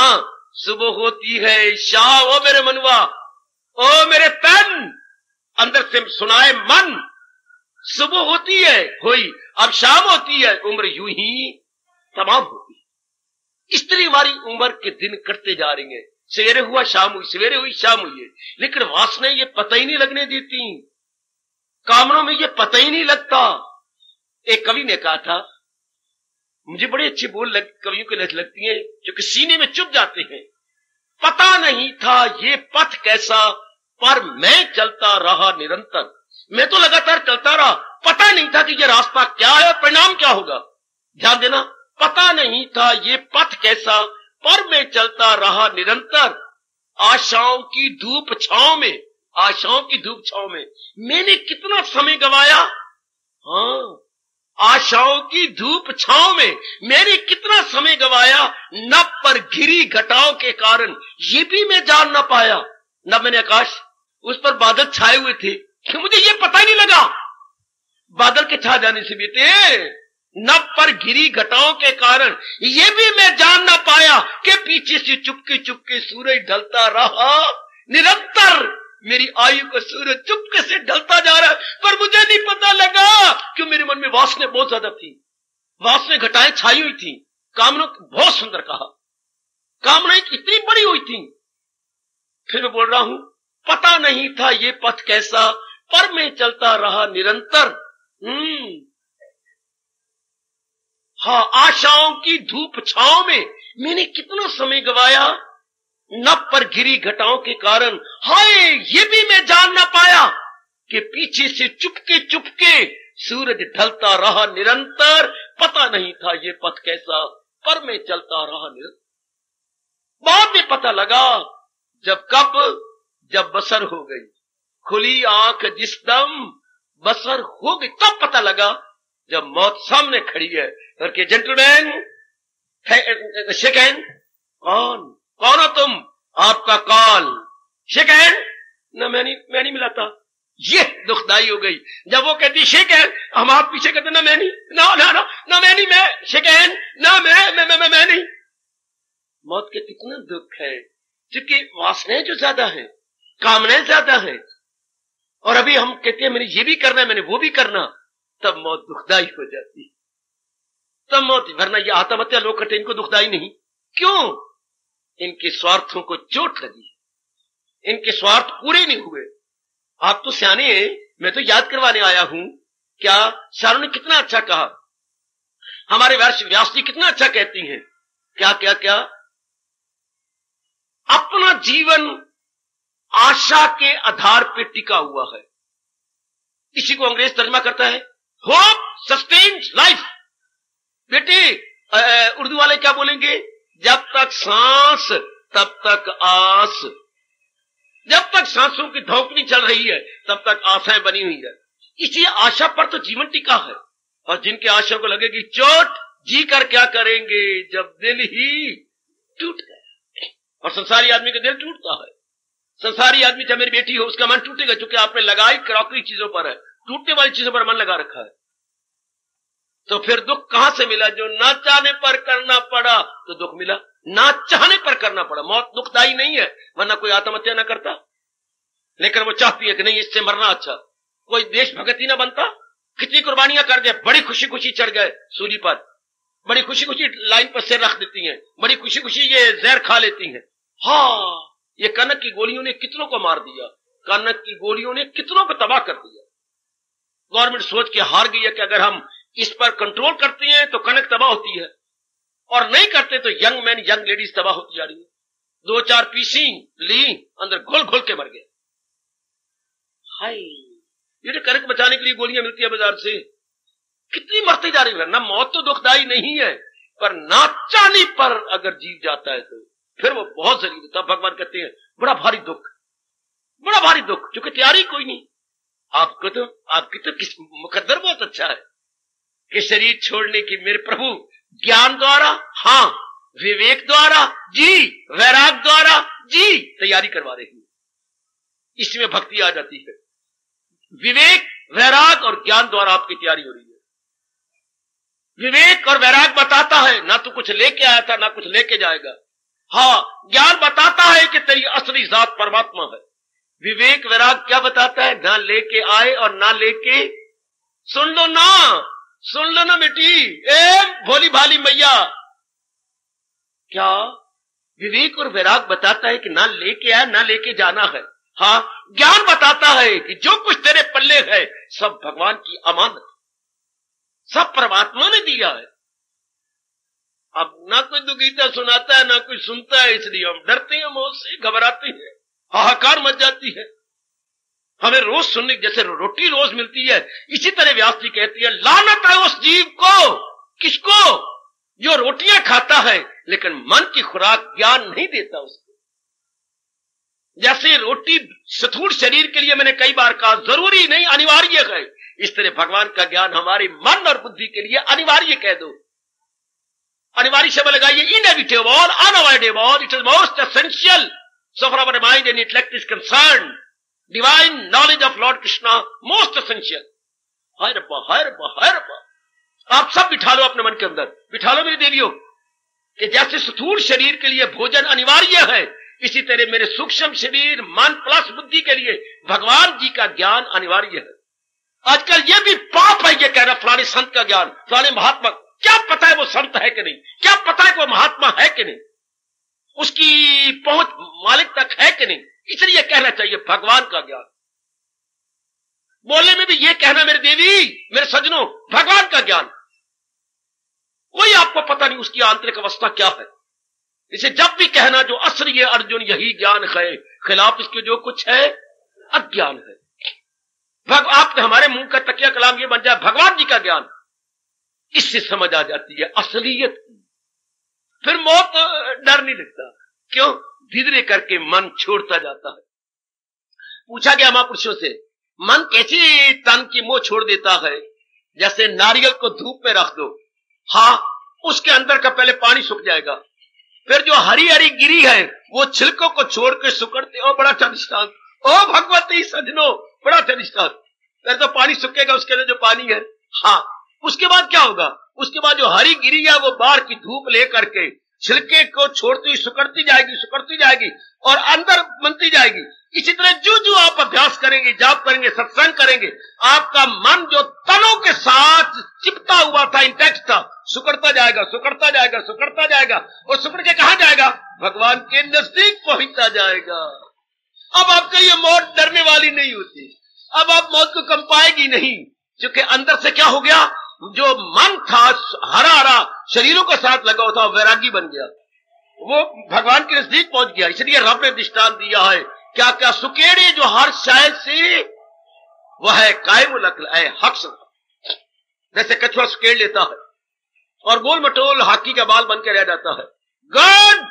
सुबह होती है शाम, ओ मेरे मनवा, ओ मेरे तन, अंदर से सुनाए मन, सुबह होती है हुई, अब शाम होती है, उम्र यूं ही तमाम होती है। इस तरह हमारी उम्र के दिन कटते जा रही हैं, सवेरे हुआ शाम हुई, सवेरे हुई शाम हुई है, लेकिन वासनाएं ये पता ही नहीं लगने देती, कामनों में ये पता ही नहीं लगता। एक कवि ने कहा था, मुझे बड़े अच्छे बोल कवियों के लगती हैं, जो कि सीने में चुभ जाते हैं। पता नहीं था ये पथ कैसा, पर मैं चलता रहा निरंतर। मैं तो लगातार चलता रहा, पता नहीं था कि ये रास्ता क्या है और परिणाम क्या होगा। ध्यान देना, पता नहीं था ये पथ कैसा, पर मैं चलता रहा निरंतर। आशाओं की धूप छांव में, आशाओं की धूप छांव में मैंने कितना समय गवाया। हाँ, आशाओं की धूप छांव में मैंने कितना समय गवाया, न पर घिरी घटाओं के कारण ये भी मैं जान न पाया। न मैंने आकाश, उस पर बादल छाए हुए थे कि मुझे ये पता ही नहीं लगा। बादल के छा जाने से बेटे, न पर घिरी घटाओं के कारण ये भी मैं जान न पाया कि पीछे से चुपके चुपके सूरज ढलता रहा निरंतर। मेरी आयु का सूरज चुपके से ढलता जा रहा है, पर मुझे नहीं पता लगा क्यों मेरे मन में वासना बहुत ज्यादा थी, वासना घटाएं छाई हुई थी। कामना, बहुत सुंदर कहा, कामनाएं इतनी बड़ी हुई थी। फिर मैं बोल रहा हूं, पता नहीं था ये पथ कैसा, पर मैं चलता रहा निरंतर। हाँ, आशाओं की धूप छांव में मैंने कितना समय गवाया, न पर घिरी घटाओं के कारण हाय ये भी मैं जान ना पाया कि पीछे से चुपके चुपके सूरज ढलता रहा निरंतर। पता नहीं था ये पथ कैसा, पर मैं चलता रहा निरंतर। बाद में पता लगा, जब बसर हो गई, खुली आंख जिस दम बसर हो गई, तब पता लगा जब मौत सामने खड़ी है करके, जेंटलमैन शेक हैंड, कौन हो तुम, आपका कॉल, शेक हैंड। ना मैं नहीं मिलाता, ये दुखदाई हो गई जब वो कहती शेक हैंड, हम आप पीछे कहते ना मैं नहीं, ना मैं नहीं, मैं शेक हैंड, ना मैं नहीं। मौत के कितना दुख है, क्योंकि वासनाएं जो ज्यादा है, कामनाएं ज्यादा है, और अभी हम कहते हैं मैंने ये भी करना है, मैंने वो भी करना, तब मौत दुखदाई हो जाती, तब मौत। वरना ये आत्महत्या लोग करते, इनको दुखदाई नहीं, क्यों? इनके स्वार्थों को चोट लगी, इनके स्वार्थ पूरे नहीं हुए। आप तो सियाने हैं, मैं तो याद करवाने आया हूं। क्या शारों ने कितना अच्छा कहा, हमारे व्यास जी कितना अच्छा कहती हैं, क्या क्या क्या, अपना जीवन आशा के आधार पर टिका हुआ है। इसी को अंग्रेज तर्जमा करता है होप सस्टेन्स लाइफ। बेटे उर्दू वाले क्या बोलेंगे, जब तक सांस तब तक आस, जब तक सांसों की धौंकनी चल रही है तब तक आशाएं बनी हुई है। इसी आशा पर तो जीवन टिका है। और जिनके आशा को लगेगी चोट, जी कर क्या करेंगे जब दिल ही टूट गया। और संसारी आदमी का दिल टूटता है, संसारी आदमी चाहे मेरी बेटी हो, उसका मन टूटेगा, क्योंकि आपने लगाई क्रॉकरी चीजों पर है, टूटने वाली चीजों पर मन लगा रखा है। तो फिर दुख कहां से मिला? जो ना चाहने पर करना पड़ा तो दुख मिला, ना चाहने पर करना पड़ा। मौत दुखदाई नहीं है, वरना कोई आत्महत्या ना करता, लेकिन वो चाहती है कि नहीं, इससे मरना अच्छा। कोई देशभक्त ही ना बनता, कितनी कुर्बानियां कर दे, बड़ी खुशी खुशी चढ़ गए सूली पर, बड़ी खुशी खुशी लाइन पर सिर रख देती हैं, बड़ी खुशी खुशी ये जहर खा लेती हैं। हाँ, ये कनक की गोलियों ने कितनों को मार दिया, कनक की गोलियों ने कितनों को तबाह कर दिया। गवर्नमेंट सोच के हार गई है कि अगर हम इस पर कंट्रोल करते हैं तो कनक तबाह होती है, और नहीं करते तो यंग मैन यंग लेडीज तबाह होती जा रही है। 2-4 पीसी ली, अंदर घोल घोल के मर गए। हाय, ये तो कनक बचाने के लिए गोलियां मिलती है बाजार से, कितनी मरते जा रही है ना। मौत तो दुखदाई नहीं है, पर ना चाहने पर अगर जीव जाता है तो फिर वो बहुत जरूरी होता। भगवान कहते हैं बड़ा भारी दुख, बड़ा भारी दुख, क्योंकि तैयारी कोई नहीं। आपकी तो किस मुकद्दर बहुत अच्छा है कि शरीर छोड़ने की मेरे प्रभु ज्ञान द्वारा, हाँ, विवेक द्वारा जी, वैराग द्वारा जी तैयारी करवा रही है। इसमें भक्ति आ जाती है। विवेक, वैराग और ज्ञान द्वारा आपकी तैयारी हो रही है। विवेक और वैराग बताता है ना तू कुछ लेके आया था, ना कुछ लेके जाएगा। हाँ, ज्ञान बताता है कि तेरी असली जात परमात्मा है। विवेक वैराग क्या बताता है? ना लेके आए और ना लेके, सुन लो ना बेटी, ए भोली भाली मैया, क्या विवेक और वैराग बताता है कि ना लेके आए ना लेके जाना है। हाँ, ज्ञान बताता है कि जो कुछ तेरे पल्ले है सब भगवान की अमानत, सब परमात्मा ने दिया है। अब ना कोई दुगीता सुनाता है ना कोई सुनता है, इसलिए हम डरते हैं, मौत से घबराते हैं, हाहाकार मच जाती है। हमें रोज सुनने, जैसे रोटी रोज मिलती है, इसी तरह व्यास जी कहती है लानत है उस जीव को, किसको? जो रोटियां खाता है लेकिन मन की खुराक ज्ञान नहीं देता उसको। जैसे रोटी स्थूल शरीर के लिए मैंने कई बार कहा जरूरी नहीं, अनिवार्य है, इस तरह भगवान का ज्ञान हमारे मन और बुद्धि के लिए अनिवार्य कह दो। अनिवार्य शब्द लगाइए, inevitable, unavoidable, it is most essential, so far our mind and intellect is concerned, divine knowledge of Lord Krishna most essential। हाय रब्बा, आप सब बिठा लो अपने मन के अंदर, बिठा लो मेरी देवियों, कि जैसे स्थूल शरीर के लिए भोजन अनिवार्य है, इसी तरह मेरे सूक्ष्म शरीर, मन प्लस बुद्धि के लिए भगवान जी का ज्ञान अनिवार्य है। आजकल ये भी पाप है ये कहना फलाने संत का ज्ञान, फलाने महात्मा, क्या पता है वो संत है कि नहीं, क्या पता है कि वो महात्मा है कि नहीं, उसकी पहुंच मालिक तक है कि नहीं। इसलिए कहना चाहिए भगवान का ज्ञान। बोलने में भी ये कहना मेरे देवी, मेरे सज्जनों, भगवान का ज्ञान। कोई आपको पता नहीं उसकी आंतरिक अवस्था क्या है। इसे जब भी कहना जो असली है अर्जुन यही ज्ञान है, खिलाफ इसके जो कुछ है अज्ञान है। आपके हमारे मुंह का तकिया कलाम ये बन जाए भगवान जी का ज्ञान, इससे समझ आ जाती है असलियत की। फिर मौत डर नहीं लगता, क्यों? धीरे करके मन छोड़ता जाता है। पूछा गया महापुरुषों से, मन कैसे तन की मोह छोड़ देता है? जैसे नारियल को धूप में रख दो, हाँ, उसके अंदर का पहले पानी सूख जाएगा, फिर जो हरी हरी गिरी है वो छिलकों को छोड़ के सुकड़ते। ओ बड़ा चनिष्ठान, ओ भगवती सजनो, बड़ा चनिष्ठान। फिर तो पानी सूखेगा, उसके लिए जो पानी है, हाँ, उसके बाद क्या होगा? उसके बाद जो हरी गिरी है वो बाहर की धूप लेकर के छिलके को छोड़ती हुई सुकड़ती जाएगी और अंदर बनती जाएगी। इसी तरह जो आप अभ्यास करेंगे, जाप करेंगे, सत्संग करेंगे, आपका मन जो तनों के साथ चिपटा हुआ था, इंटैक्ट था, सुकड़ता जाएगा और सुकड़ के कहां जाएगा? भगवान के नजदीक पहुंचता जाएगा। अब आपके लिए मौत डरने वाली नहीं होती, अब आप मौत को कंपाएगी नहीं, क्योंकि अंदर से क्या हो गया? जो मन था हरा शरीरों के साथ लगा हुआ था, वैरागी बन गया, वो भगवान के नजदीक पहुंच गया। इसलिए रब ने दृष्टांत दिया है, क्या क्या सुकेड़े जो हर शायद से वह है कायमुल अक्ल है हक्स। जैसे कछुआ सुकेड़ लेता है और गोल मटोल हाथी का बाल बन के रह जाता है। गॉड,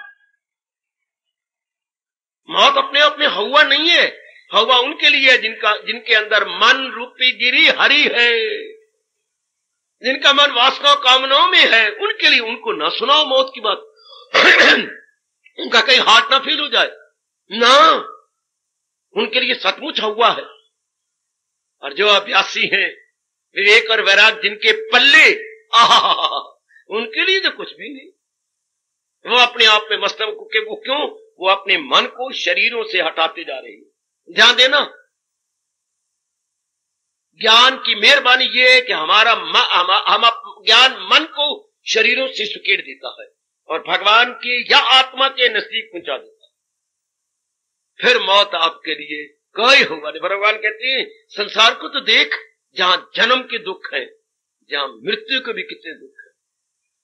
मौत अपने आप में हवा नहीं है, हवा उनके लिए जिनके अंदर मन रूपी गिरी हरी है, जिनका मन वासनाओं कामनाओं में है, उनके लिए। उनको ना सुनाओ मौत की बात उनका कहीं हार्ट ना फील हो जाए ना, उनके लिए सचमुच हुआ है। और जो अभ्यासी हैं, विवेक और वैराग जिनके पल्ले, आहा, उनके लिए तो कुछ भी नहीं। वो अपने आप में मस्त, वो क्यों? वो अपने मन को शरीरों से हटाते जा रहे हैं। ध्यान देना, ज्ञान की मेहरबानी ये है कि हमारा हम ज्ञान मन को शरीरों से सुकेड़ देता है और भगवान की या आत्मा के नजदीक पहुंचा देता है। फिर मौत आपके लिए कोई होगा नहीं। भगवान कहते हैं संसार को तो देख, जहां जन्म के दुख है, जहां मृत्यु के भी कितने दुख है।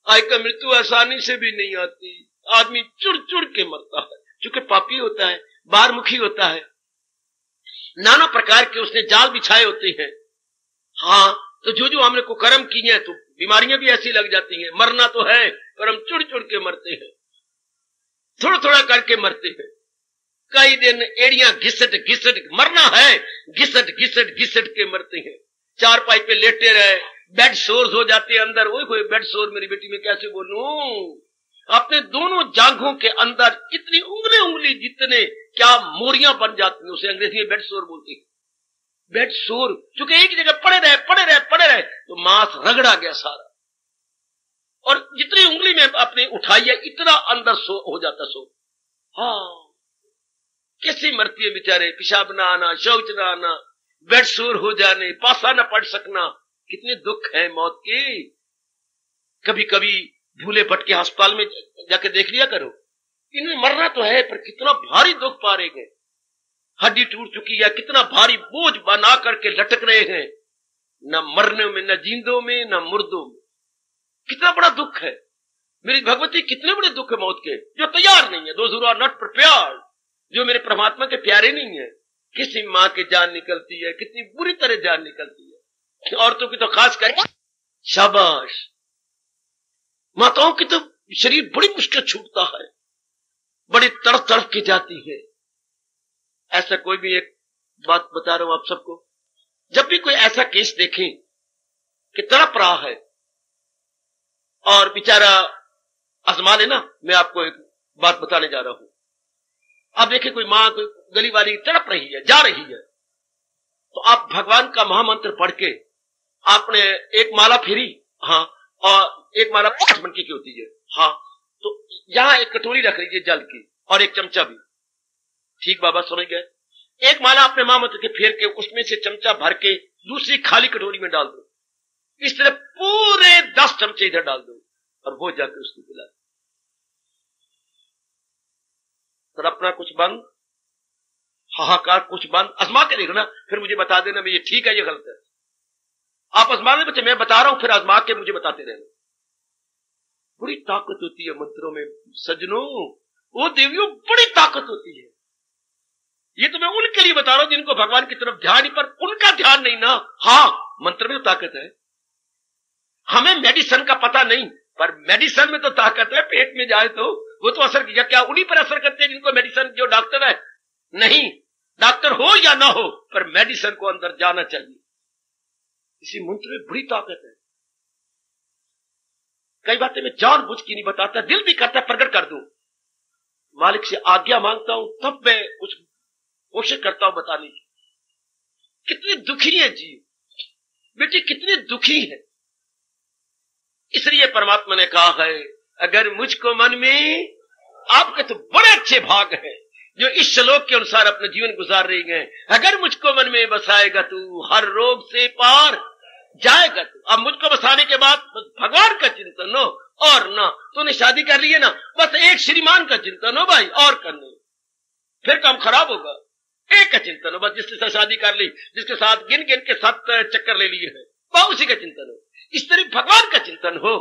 आज का मृत्यु आसानी से भी नहीं आती, आदमी चुड़ चुड़ के मरता है, क्योंकि पापी होता है, बारमुखी होता है, नाना प्रकार के उसने जाल बिछाए होते हैं। हाँ, तो जो हमने को कर्म किए हैं, तो बीमारियां भी ऐसी लग जाती हैं। मरना तो है, पर हम चुड़ चुड़ के मरते हैं, थोड़ा थोड़ा करके मरते हैं। कई दिन एड़ियां घिसट घिसट मरना है, घिसट घिसट घिसट के मरते हैं। चारपाई पे लेटे रहे, बेड सोर्स हो जाते हैं अंदर। ओए बेड सोर, मेरी बेटी में कैसे बोलूं, अपने दोनों जांघों के अंदर इतनी उंगली जितने क्या मोरियां बन जाती हैं, उसे अंग्रेजी में बेड सोर बोलते हैं। बेड सोर, क्योंकि एक जगह पड़े रहे तो मांस रगड़ा गया सारा, और जितनी उंगली में अपने उठाई है इतना अंदर सो हो जाता सो। हाँ, कैसी मरती है बेचारे, पेशाब ना आना, शौच ना आना, बेड सोर हो जाने, पासा न पड़ सकना, कितने दुख है मौत के। कभी कभी भूले भटके अस्पताल में जाके देख लिया करो, इन्हें मरना तो है पर कितना भारी दुख पा रहे हैं, हड्डी टूट चुकी है, कितना भारी बोझ बना करके लटक रहे हैं, न मरने में, न जिंदों में, न मुर्दों में। कितना बड़ा दुख है मेरी भगवती, कितने बड़े दुख है मौत के, जो तैयार नहीं है। Those who are not prepared, जो मेरे परमात्मा के प्यारे नहीं है। किसी माँ की जान निकलती है, कितनी बुरी तरह जान निकलती है, औरतों की तो खास करके। शाबाश, माताओं की तो शरीर बड़ी मुश्किल छूटता है, बड़ी तड़प तड़प की जाती है। ऐसा कोई भी, एक बात बता रहा हूं आप सबको, जब भी कोई ऐसा केस देखें कि तड़प रहा है और बेचारा आजमा लेना, मैं आपको एक बात बताने जा रहा हूं। आप देखें कोई मां, कोई गली वाली तड़प रही है, जा रही है, तो आप भगवान का महामंत्र पढ़ के आपने एक माला फेरी, हाँ, और एक माला 5 मनकी की होती है, हाँ, तो यहां एक कटोरी रख लीजिए जल की और एक चमचा भी। ठीक बाबा, समझ गए? एक माला अपने महामंत्र के फेर के उसमें से चमचा भर के दूसरी खाली कटोरी में डाल दो। इस तरह पूरे 10 चमचे इधर डाल दो और वो जाकर उसको पिला दो। तड़पना कुछ बंद, हाहाकार कुछ बंद। आजमा के देखना, फिर मुझे बता देना ये ठीक है, ये गलत है। आप आजमा ले बच्चे, मैं बता रहा हूं, फिर आजमा के मुझे बताते रहना। बड़ी ताकत होती है मंत्रों में सज्जनों, वो देवियों, बड़ी ताकत होती है। ये तो मैं उनके लिए बता रहा हूं जिनको भगवान की तरफ ध्यान ही, पर उनका ध्यान नहीं ना। हाँ, मंत्र में तो ताकत है। हमें मेडिसिन का पता नहीं, पर मेडिसिन में तो ताकत है। पेट में जाए तो वो तो असर किया, क्या उन्हीं पर असर करते हैं जिनको मेडिसिन, जो डॉक्टर है? नहीं, डॉक्टर हो या ना हो, पर मेडिसिन को अंदर जाना चाहिए। इसी मंत्र में बड़ी ताकत है। कई बातें मैं जानबूझ के नहीं बताता, दिल भी करता है प्रकट कर दूं, मालिक से आज्ञा मांगता हूं, तब मैं कुछ कोशिश करता हूं बताने की। कितनी दुखी है जीव, बेटी कितनी दुखी है। इसलिए परमात्मा ने कहा है, अगर मुझको मन में, आपके तो बड़े अच्छे भाग हैं जो इस श्लोक के अनुसार अपना जीवन गुजार रही हैं। अगर मुझको मन में बसाएगा तू, हर रोग से पार जाएगा तू। अब मुझको बसाने के बाद भगवान का चिंतन हो, और ना तूने शादी कर ली है ना, बस एक श्रीमान का चिंतन हो भाई, और करने फिर काम खराब होगा। एक का चिंतन हो बस, जिसके साथ शादी कर ली, जिसके साथ गिन गिन के 7 चक्कर ले लिए हैं, वह उसी का चिंतन हो। इस तरह भगवान का चिंतन हो,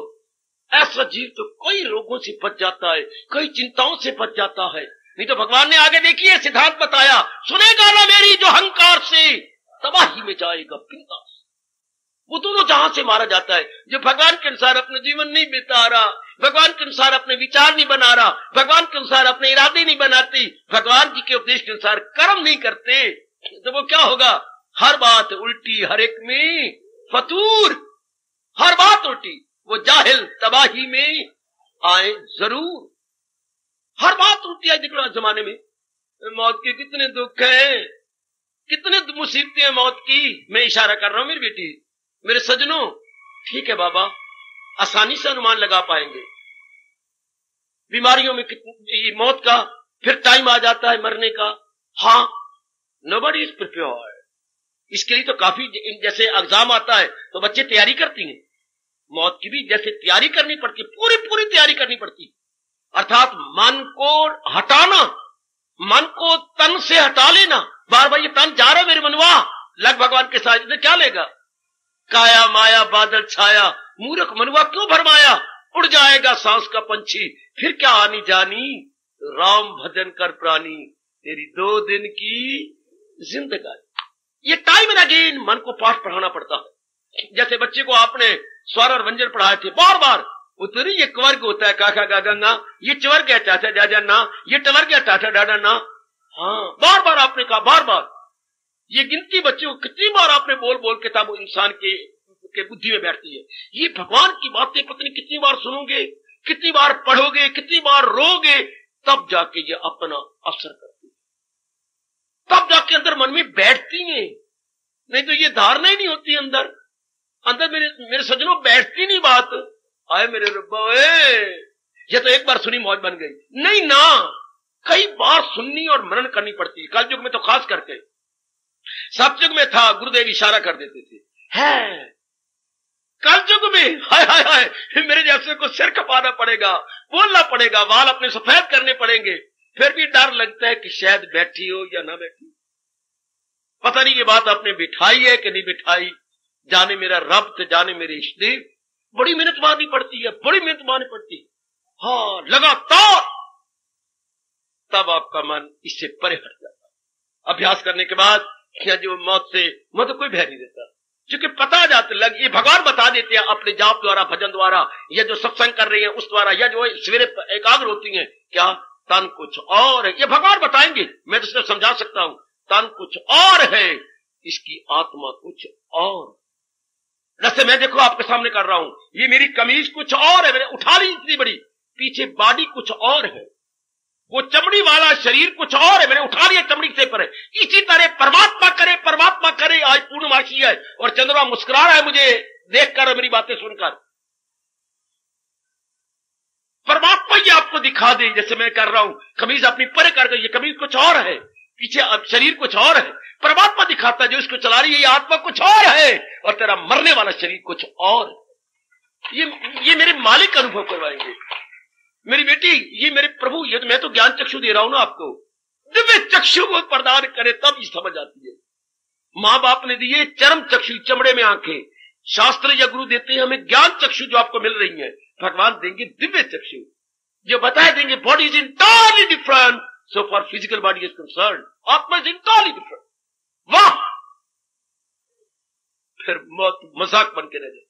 ऐसा जीव तो कई रोगों से बच जाता है, कई चिंताओं से बच जाता है। नहीं तो भगवान ने आगे देखिए सिद्धांत बताया, सुनेगा ना मेरी जो अहंकार से, तबाही में जाएगा बिंदास। वो दोनों जहां से मारा जाता है। जो भगवान के अनुसार अपना जीवन नहीं बिता रहा, भगवान के अनुसार अपने विचार नहीं बना रहा, भगवान के अनुसार अपने इरादे नहीं बनाती, भगवान जी के उपदेश के अनुसार कर्म नहीं करते, तो वो क्या होगा? हर बात उल्टी, हर एक में फतूर, हर बात उल्टी। वो जाहिल तबाही में आए जरूर, हर बात उल्टी है। देखो आज जमाने में मौत के कितने दुख है, कितने मुसीबतें हैं मौत की। मैं इशारा कर रहा हूं मेरी बेटी, मेरे सजनों, ठीक है बाबा, आसानी से अनुमान लगा पाएंगे बीमारियों में कितनी मौत का, फिर टाइम आ जाता है मरने का। हाँ, नोबडी इज प्रिपेयर्ड। इसके लिए तो काफी, जैसे एग्जाम आता है तो बच्चे तैयारी करती हैं, मौत की भी जैसे तैयारी करनी पड़ती, पूरी पूरी तैयारी करनी पड़ती। अर्थात मन को हटाना, मन को तन से हटा लेना। बार बार ये तन जा रहा है मेरे मनवा, लग भगवान के साथ, इसे क्या लेगा? काया माया बादल छाया, मूर्ख मनवा क्यों भरमाया, उड़ जाएगा सांस का पंछी, फिर क्या आनी जानी, राम भजन कर प्राणी, तेरी 2 दिन की जिंदगानी। ये टाइम एंड अगेन मन को पाठ पढ़ाना पड़ता है। जैसे बच्चे को आपने स्वर और व्यंजन पढ़ाए थे बार बार, उतरी ये वर्ग होता है काका गा गंगा, ये चवर्ग है चाचा डाडा ना, ये टवर्ग है टाटा डाडा ना। हाँ, बार बार आपने कहा, बार बार। ये गिनती बच्चे को कितनी बार आपने बोल बोल के तब इंसान के बुद्धि में बैठती है। ये भगवान की बातें पत्नी कितनी बार सुनोगे, कितनी बार पढ़ोगे, कितनी बार रोगे, तब जाके ये अपना असर करती है, तब जाके अंदर मन में बैठती है। नहीं तो ये धारणा ही नहीं होती अंदर अंदर मेरे सज्जनों, बैठती नहीं बात। आए मेरे रब्बा, ये तो एक बार सुनी मौज बन गई, नहीं ना, कई बार सुननी और मनन करनी पड़ती है। कलयुग में तो खास करके, सतयुग में था गुरुदेव इशारा कर देते थे, है कलयुग में हाय हाय हाय मेरे जैसे को सिर खपाना पड़ेगा, बोलना पड़ेगा, वाल अपने सफेद करने पड़ेंगे, फिर भी डर लगता है कि शायद बैठी हो या ना बैठी, पता नहीं ये बात आपने बिठाई है कि नहीं बिठाई, जाने मेरा रब तो जाने मेरे इष्टदेव। बड़ी मेहनत मारनी पड़ती है, बड़ी मेहनत मारनी पड़ती है, हाँ लगातार, तब आपका मन इससे परे हट जाता है। अभ्यास करने के बाद जो मौत से मतलब कोई भय नहीं देता, क्योंकि पता जाता लग, ये भगवान बता देते हैं अपने जाप द्वारा, भजन द्वारा, या जो सत्संग कर रही है उस द्वारा, या जो सवेरे एकाग्र होती हैं, क्या तन कुछ और है, ये भगवान बताएंगे, मैं तो सिर्फ समझा सकता हूं। तन कुछ और है, इसकी आत्मा कुछ और। जैसे मैं देखो आपके सामने कर रहा हूं, ये मेरी कमीज कुछ और है, मैंने उठा ली इतनी बड़ी, पीछे बॉडी कुछ और है, वो चमड़ी वाला शरीर कुछ और है, मैंने उठा लिया चमड़ी से पर है। इसी तरह परमात्मा करे, परमात्मा करे। आज पूर्णमासी है और चंद्रमा मुस्कुरा रहा है मुझे देखकर और मेरी बातें सुनकर। परमात्मा ये आपको दिखा दे, जैसे मैं कर रहा हूं, कमीज अपनी परे कर गई, ये कमीज कुछ और है, पीछे अब शरीर कुछ और है, परमात्मा दिखाता है जो इसको चला रही है, ये आत्मा कुछ और है और तेरा मरने वाला शरीर कुछ और। ये मेरे मालिक अनुभव करवाएंगे। मेरी बेटी, ये मेरे प्रभु, ये तो मैं तो ज्ञान चक्षु दे रहा हूं ना आपको, दिव्य चक्षु को प्रदान करे तब ये समझ आती है। मां बाप ने दिए चरम चक्षु, चमड़े में आंखें, शास्त्र या गुरु देते हैं हमें ज्ञान चक्षु जो आपको मिल रही है, भगवान देंगे दिव्य चक्षु जो बता देंगे body is entirely different, so for physical body is concern, आत्मा इज इंटायरली डिफरेंट। वाह, फिर मौत मजाक बन के रह जाए,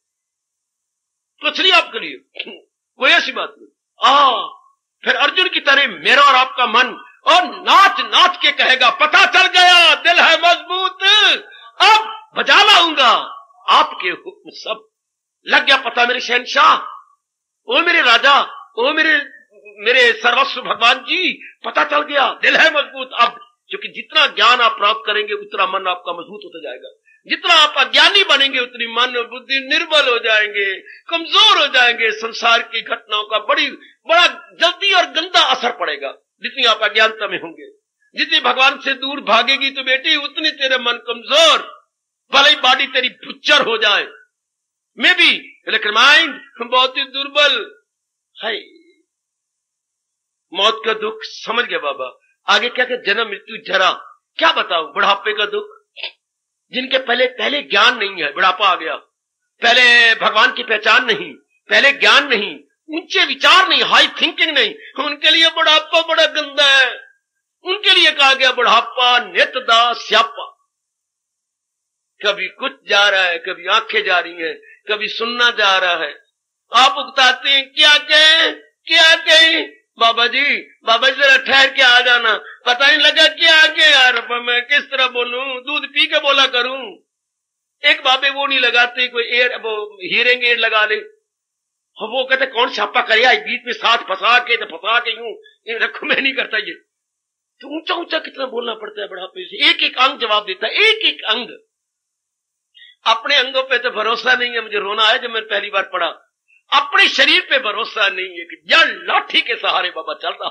कुछ नहीं आपके लिए, कोई ऐसी बात नहीं। फिर अर्जुन की तरह मेरा और आपका मन और नाच नाच के कहेगा, पता चल गया दिल है मजबूत, अब बजा लाऊंगा आपके हुक्म सब। लग गया पता मेरे शहनशाह, ओ मेरे राजा, ओ मेरे सर्वस्व भगवान जी, पता चल गया दिल है मजबूत। अब क्योंकि जितना ज्ञान आप प्राप्त करेंगे उतना मन आपका मजबूत होता जाएगा, जितना आप अज्ञानी बनेंगे उतनी मन और बुद्धि निर्बल हो जाएंगे, कमजोर हो जाएंगे। संसार की घटनाओं का बड़ा जल्दी और गंदा असर पड़ेगा जितनी आप अज्ञानता में होंगे। जितनी भगवान से दूर भागेगी तो बेटी उतनी तेरे मन कमजोर, भले ही बॉडी तेरी पुच्चर हो जाए, मैं भी लेकिन माइंड बहुत ही दुर्बल है। मौत का दुख समझ गया बाबा। आगे क्या क्या, जन्म मृत्यु जरा, क्या बताऊं, बुढ़ापे का दुख, जिनके पहले ज्ञान नहीं है, बुढ़ापा आ गया, पहले भगवान की पहचान नहीं, पहले ज्ञान नहीं, ऊंचे विचार नहीं, हाई थिंकिंग नहीं, उनके लिए बुढ़ापा बड़ा गंदा है। उनके लिए कहा गया बुढ़ापा नित दा स्यापा। कभी कुछ जा रहा है, कभी आंखें जा रही हैं, कभी सुनना जा रहा है। आप उकताते हैं, क्या कहें बाबा जी जरा ठहर के आ जाना, पता नहीं लगा क्या आगे यार, मैं किस तरह बोलूं, दूध पी के बोला करूं। एक बाबे वो नहीं लगाते, कोई वो हीरिंग एड लगा ले, वो कहते कौन छापा करे, बीच में साथ फंसा के यूं रखो, मैं नहीं करता ये। तो ऊंचा ऊंचा कितना बोलना पड़ता है बुढ़ापे से। एक एक अंग जवाब देता है, एक एक अंग। अपने अंगों पे तो भरोसा नहीं है, मुझे रोना है जब मैंने पहली बार पढ़ा। अपने शरीर पे भरोसा नहीं है कि यार लाठी के सहारे बाबा चल रहा,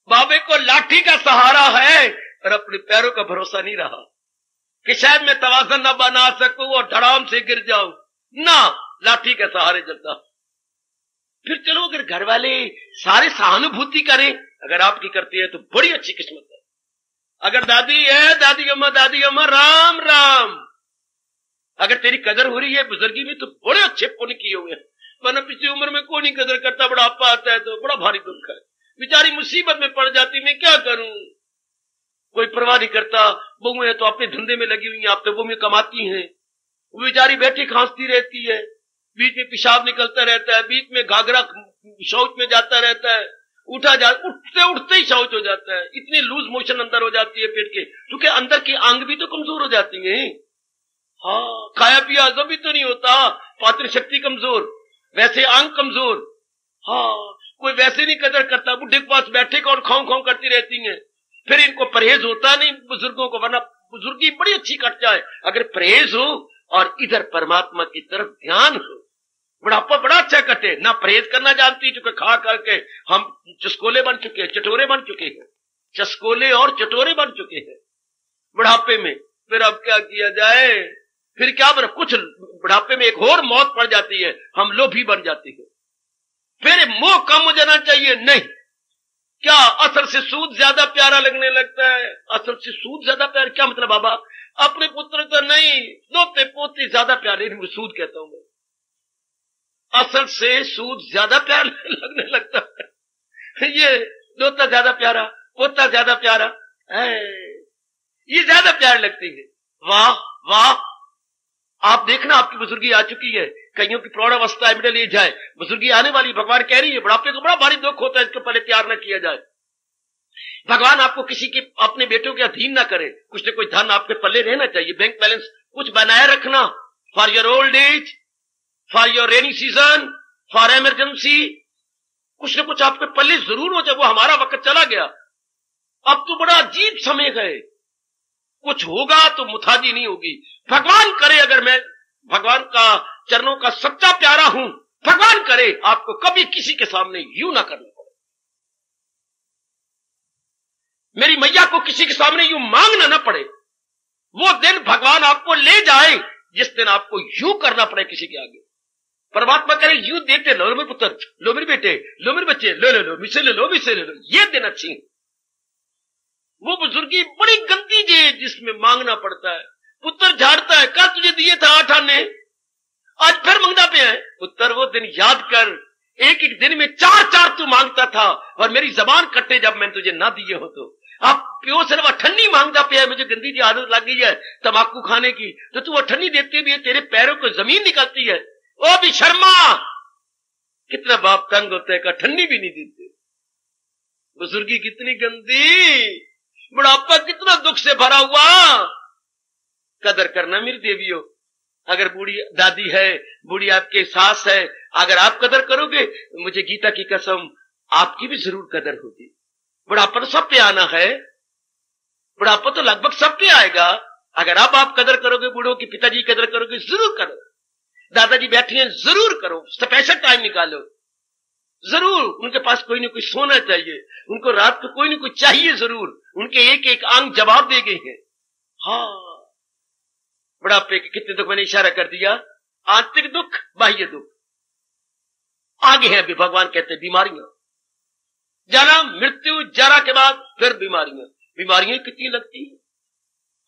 बाबे को लाठी का सहारा है और अपने पैरों का भरोसा नहीं रहा कि शायद मैं तवाज़न न बना सकूं और धड़ाम से गिर जाऊं ना, लाठी के सहारे चलता। फिर चलो अगर घर वाले सारे सहानुभूति करें, अगर आपकी करती है तो बड़ी अच्छी किस्मत है। अगर दादी है, दादी अम्मा राम राम, अगर तेरी कदर हो रही है बुजुर्गी में तो बड़े अच्छे पुण्य किए हुए हैं। वरना पिछली उम्र में कोई नहीं कदर करता, बुढ़ापा आता है तो बड़ा भारी दुख है। बेचारी मुसीबत में पड़ जाती, मैं क्या करूं, कोई परवाह नहीं करता। बहू है तो अपने धंधे में लगी हुई है, आप तो बहू में कमाती हैं, वो बेचारी बैठी खांसती रहती है, बीच में पेशाब निकलता रहता है, बीच में घाघरा शौच में जाता रहता है, उठते उठते ही शौच हो जाता है। इतनी लूज मोशन अंदर हो जाती है पेट के, क्योंकि अंदर के अंग भी तो कमजोर हो जाती हैं। हाँ, खाया पिया हजम भी तो नहीं होता, पाचन शक्ति कमजोर, वैसे अंग कमजोर। हाँ, कोई वैसे नहीं कदर करता, बुढ़े के पास बैठे और खाऊ खाऊ करती रहती हैं। फिर इनको परहेज होता नहीं बुजुर्गों को, वरना बुजुर्गी बड़ी अच्छी कट जाए अगर परहेज हो और इधर परमात्मा की तरफ ध्यान हो, बुढ़ापा बड़ा अच्छा कटे। ना परहेज करना जानती, चूंकि खा करके हम चस्कोले बन चुके हैं, चटोरे बन चुके हैं, चस्कोले और चटोरे बन चुके हैं बुढ़ापे में। फिर अब क्या किया जाए, फिर क्या बना, कुछ बुढ़ापे में एक और मौत पड़ जाती है, हम लोभी बन जाते हैं। फिर मोह कम हो जाना चाहिए, नहीं, क्या असल से सूद ज्यादा प्यारा लगने लगता है। असल से सूद ज्यादा प्यारा क्या मतलब बाबा, अपने पुत्र तो नहीं, दोते पोते ज्यादा प्यारे, सूद कहता हूं मैं। असल से सूद ज्यादा प्यारा लगने लगता है, ये दोता ज्यादा प्यारा, पोता ज्यादा प्यारा है, ये ज्यादा प्यार लगती है। वाह वाह, आप देखना आपकी बुजुर्गी आ चुकी है, कईयों की प्रौढ़ावस्था है, मिडिल एज है, बुजुर्गी आने वाली, भगवान कह रही है बुढ़ापे को बड़ा भारी दुख होता है, इसके पहले तैयार न किया जाए। भगवान आपको किसी के अपने बेटों के अधीन ना करे, कुछ न कुछ धन आपके पल्ले रहना चाहिए, बैंक बैलेंस कुछ बनाए रखना, for your old age, for your rainy season, for emergency, कुछ न कुछ आपके पल्ले जरूर हो जाए। वो हमारा वक्त चला गया, अब तो बड़ा अजीब समय है, कुछ होगा तो मुथाजी नहीं होगी। भगवान करे अगर मैं भगवान का चरणों का सच्चा प्यारा हूं, भगवान करे आपको कभी किसी के सामने यूं ना करना पड़े, मेरी मैया को किसी के सामने यूं मांगना ना पड़े। वो दिन भगवान आपको ले जाए जिस दिन आपको यूं करना पड़े किसी के आगे। परमात्मा करे यूं देते, लो मेरे पुत्र, लो मेरे बेटे, लो मेरे बच्चे, लो लो लो, मिसे ले लो, मिसे ले लो, ये दिन अच्छी। वो बुजुर्गी बड़ी गंदी है जिसमें मांगना पड़ता है। पुत्र झाड़ता है, कल तुझे दिए था 8 आने, आज फिर मंगना पे है। पुत्र वो दिन याद कर, एक एक दिन में 4-4 तू मांगता था और मेरी जबान कटे जब मैंने तुझे ना दिए हो। तो अब प्यो सिर्फ अठन्नी मांगता पे है, मुझे गंदी सी आदत लग गई है तंबाकू खाने की, तो तू अठन्नी देते भी है, तेरे पैरों को जमीन निकलती है। ओ भी शर्मा, कितना बाप तंग होता है, अठन्नी भी नहीं देते। बुजुर्गी कितनी गंदी, बुढ़ापा कितना दुख से भरा हुआ। कदर करना मेरी देवियों, अगर बूढ़ी दादी है, बूढ़ी आपके सास है, अगर आप कदर करोगे, मुझे गीता की कसम आपकी भी जरूर कदर होगी। बुढ़ापा तो सब पे आना है, बुढ़ापा तो लगभग सब पे आएगा। अगर आप कदर करोगे, बूढ़ों की पिताजी कदर करोगे, जरूर करो। दादाजी बैठे हैं, जरूर करो, स्पेशल टाइम निकालो, जरूर। उनके पास कोई ना कोई सोना चाहिए, उनको रात को कोई ना कोई चाहिए जरूर, उनके एक एक अंग जवाब दे गए हैं। हाँ, बुढ़ापे के कितने दुख मैंने इशारा कर दिया, आंतरिक दुख, बाह्य दुख। आगे है अभी भगवान कहते हैं बीमारियां, जन्म मृत्यु, जरा के बाद फिर बीमारियां। बीमारियां कितनी लगती हैं,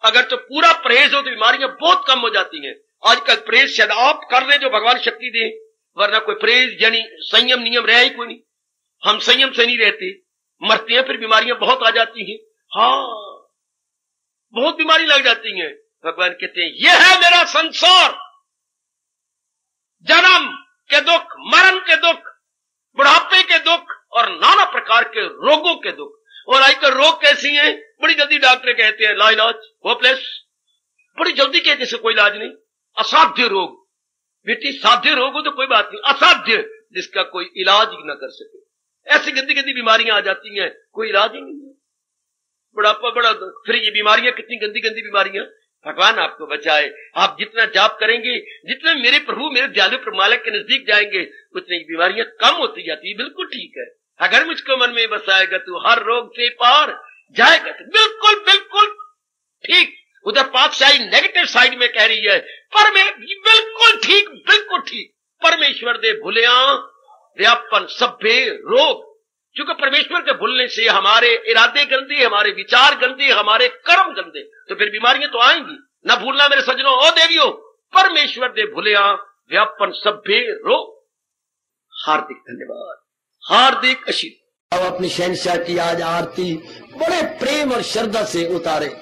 अगर तो पूरा परहेज हो तो बीमारियां बहुत कम हो जाती हैं। आजकल परहेज शायद आप कर रहे जो भगवान शक्ति दे, वरना कोई परहेज यानी संयम नियम रहा ही कोई नहीं। हम संयम से नहीं रहते, मरते हैं, फिर बीमारियां बहुत आ जाती हैं। हाँ, बहुत बीमारी लग जाती हैं। भगवान कहते हैं यह है मेरा संसार, जन्म के दुख, मरण के दुख, बुढ़ापे के दुख और नाना प्रकार के रोगों के दुख। और आजकल रोग कैसी हैं, बड़ी जल्दी डॉक्टर कहते हैं लाइलाज, होपलेस, बड़ी जल्दी कहते हैं कोई इलाज नहीं। असाध्य रोग, बेटी साध्य रोग हो तो कोई बात नहीं, असाध्य जिसका कोई इलाज ही ना कर सके, ऐसी गंदी गंदी बीमारियां आ जाती हैं, कोई इलाज ही नहीं है। बुढ़ापा बड़ा, फिर ये बीमारियां, कितनी गंदी गंदी बीमारियां। भगवान आपको बचाए। आप जितना जाप करेंगे, जितने मेरे प्रभु मेरे दयालु प्रमालक के नजदीक जाएंगे, उतनी बीमारियां कम होती जाती है। बिल्कुल ठीक है, अगर मुझको मन में बसाएगा तो हर रोग से पार जाएगा। तो बिल्कुल बिल्कुल ठीक। उधर पातशाही नेगेटिव साइड में कह रही है, पर मैं बिल्कुल ठीक, बिल्कुल ठीक। परमेश्वर दे भुलिया व्यापन सभ्य रोग। क्योंकि परमेश्वर के भूलने से हमारे इरादे गंदे, हमारे विचार गंदे, हमारे कर्म गंदे, तो फिर बीमारियां तो आएंगी। ना भूलना मेरे सज्जनों, ओ देवियों, परमेश्वर दे भुलिया व्यापन सभ्य रोग। हार्दिक धन्यवाद, हार्दिक आशीर्वाद। अब अपनी शहंशाह की आज आरती बड़े प्रेम और श्रद्धा से उतारे।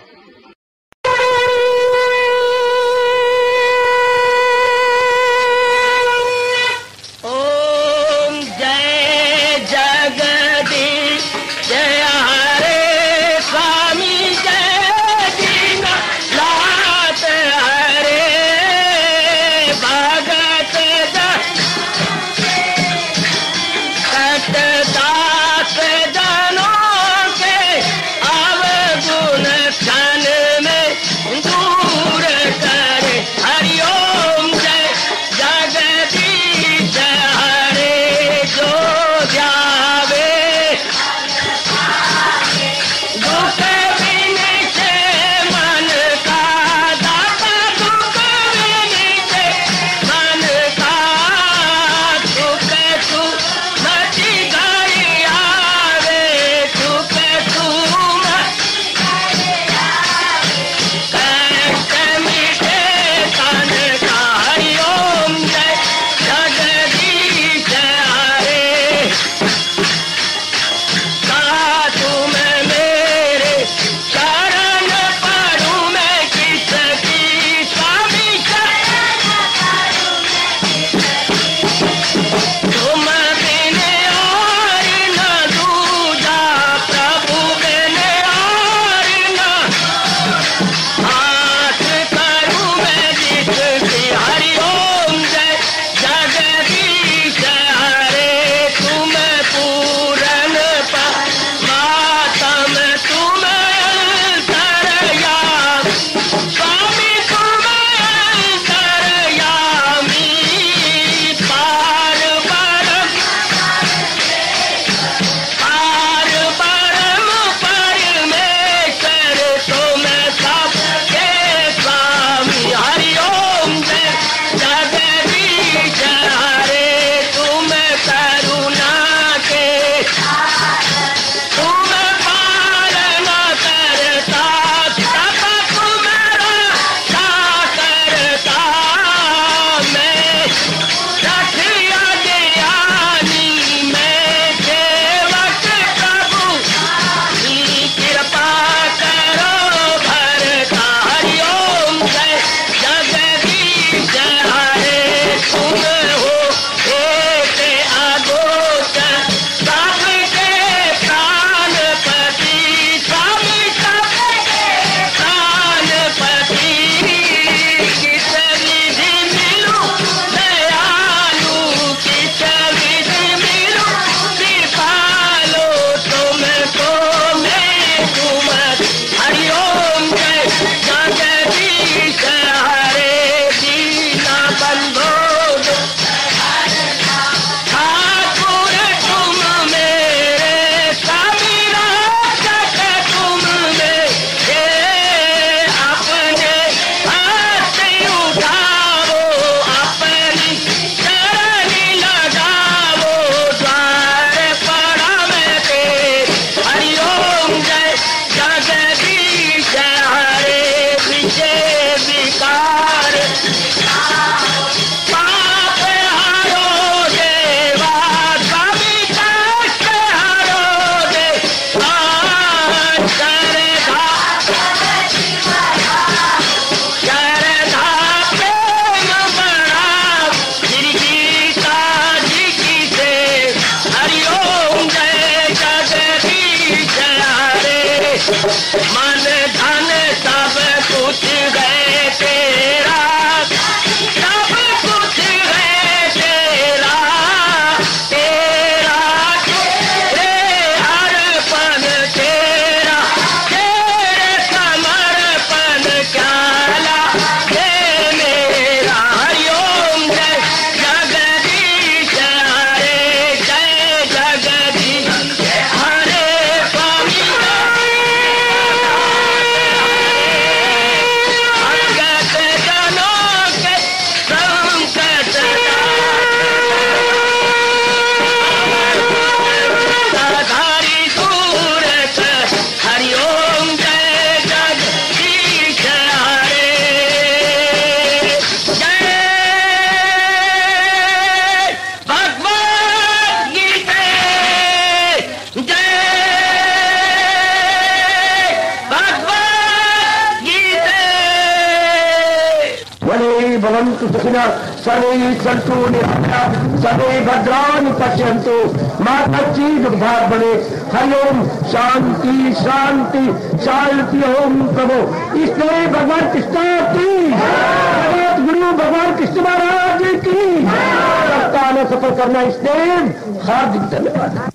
दास जनों के अवगुण भवन्तु सुखिनः सर्वे सन्तु निरामयाः सर्वे भद्राणि पश्यन्तु मा कश्चित् दुःखभाग् भवेत्। हरि ओम शांति शांति शांति। ओम प्रभु इसलिए भगवान कृष्ण की जगत गुरु भगवान कृष्ण महाराज की सप्ताह सफल करना इसलिए हार्दिक धन्यवाद।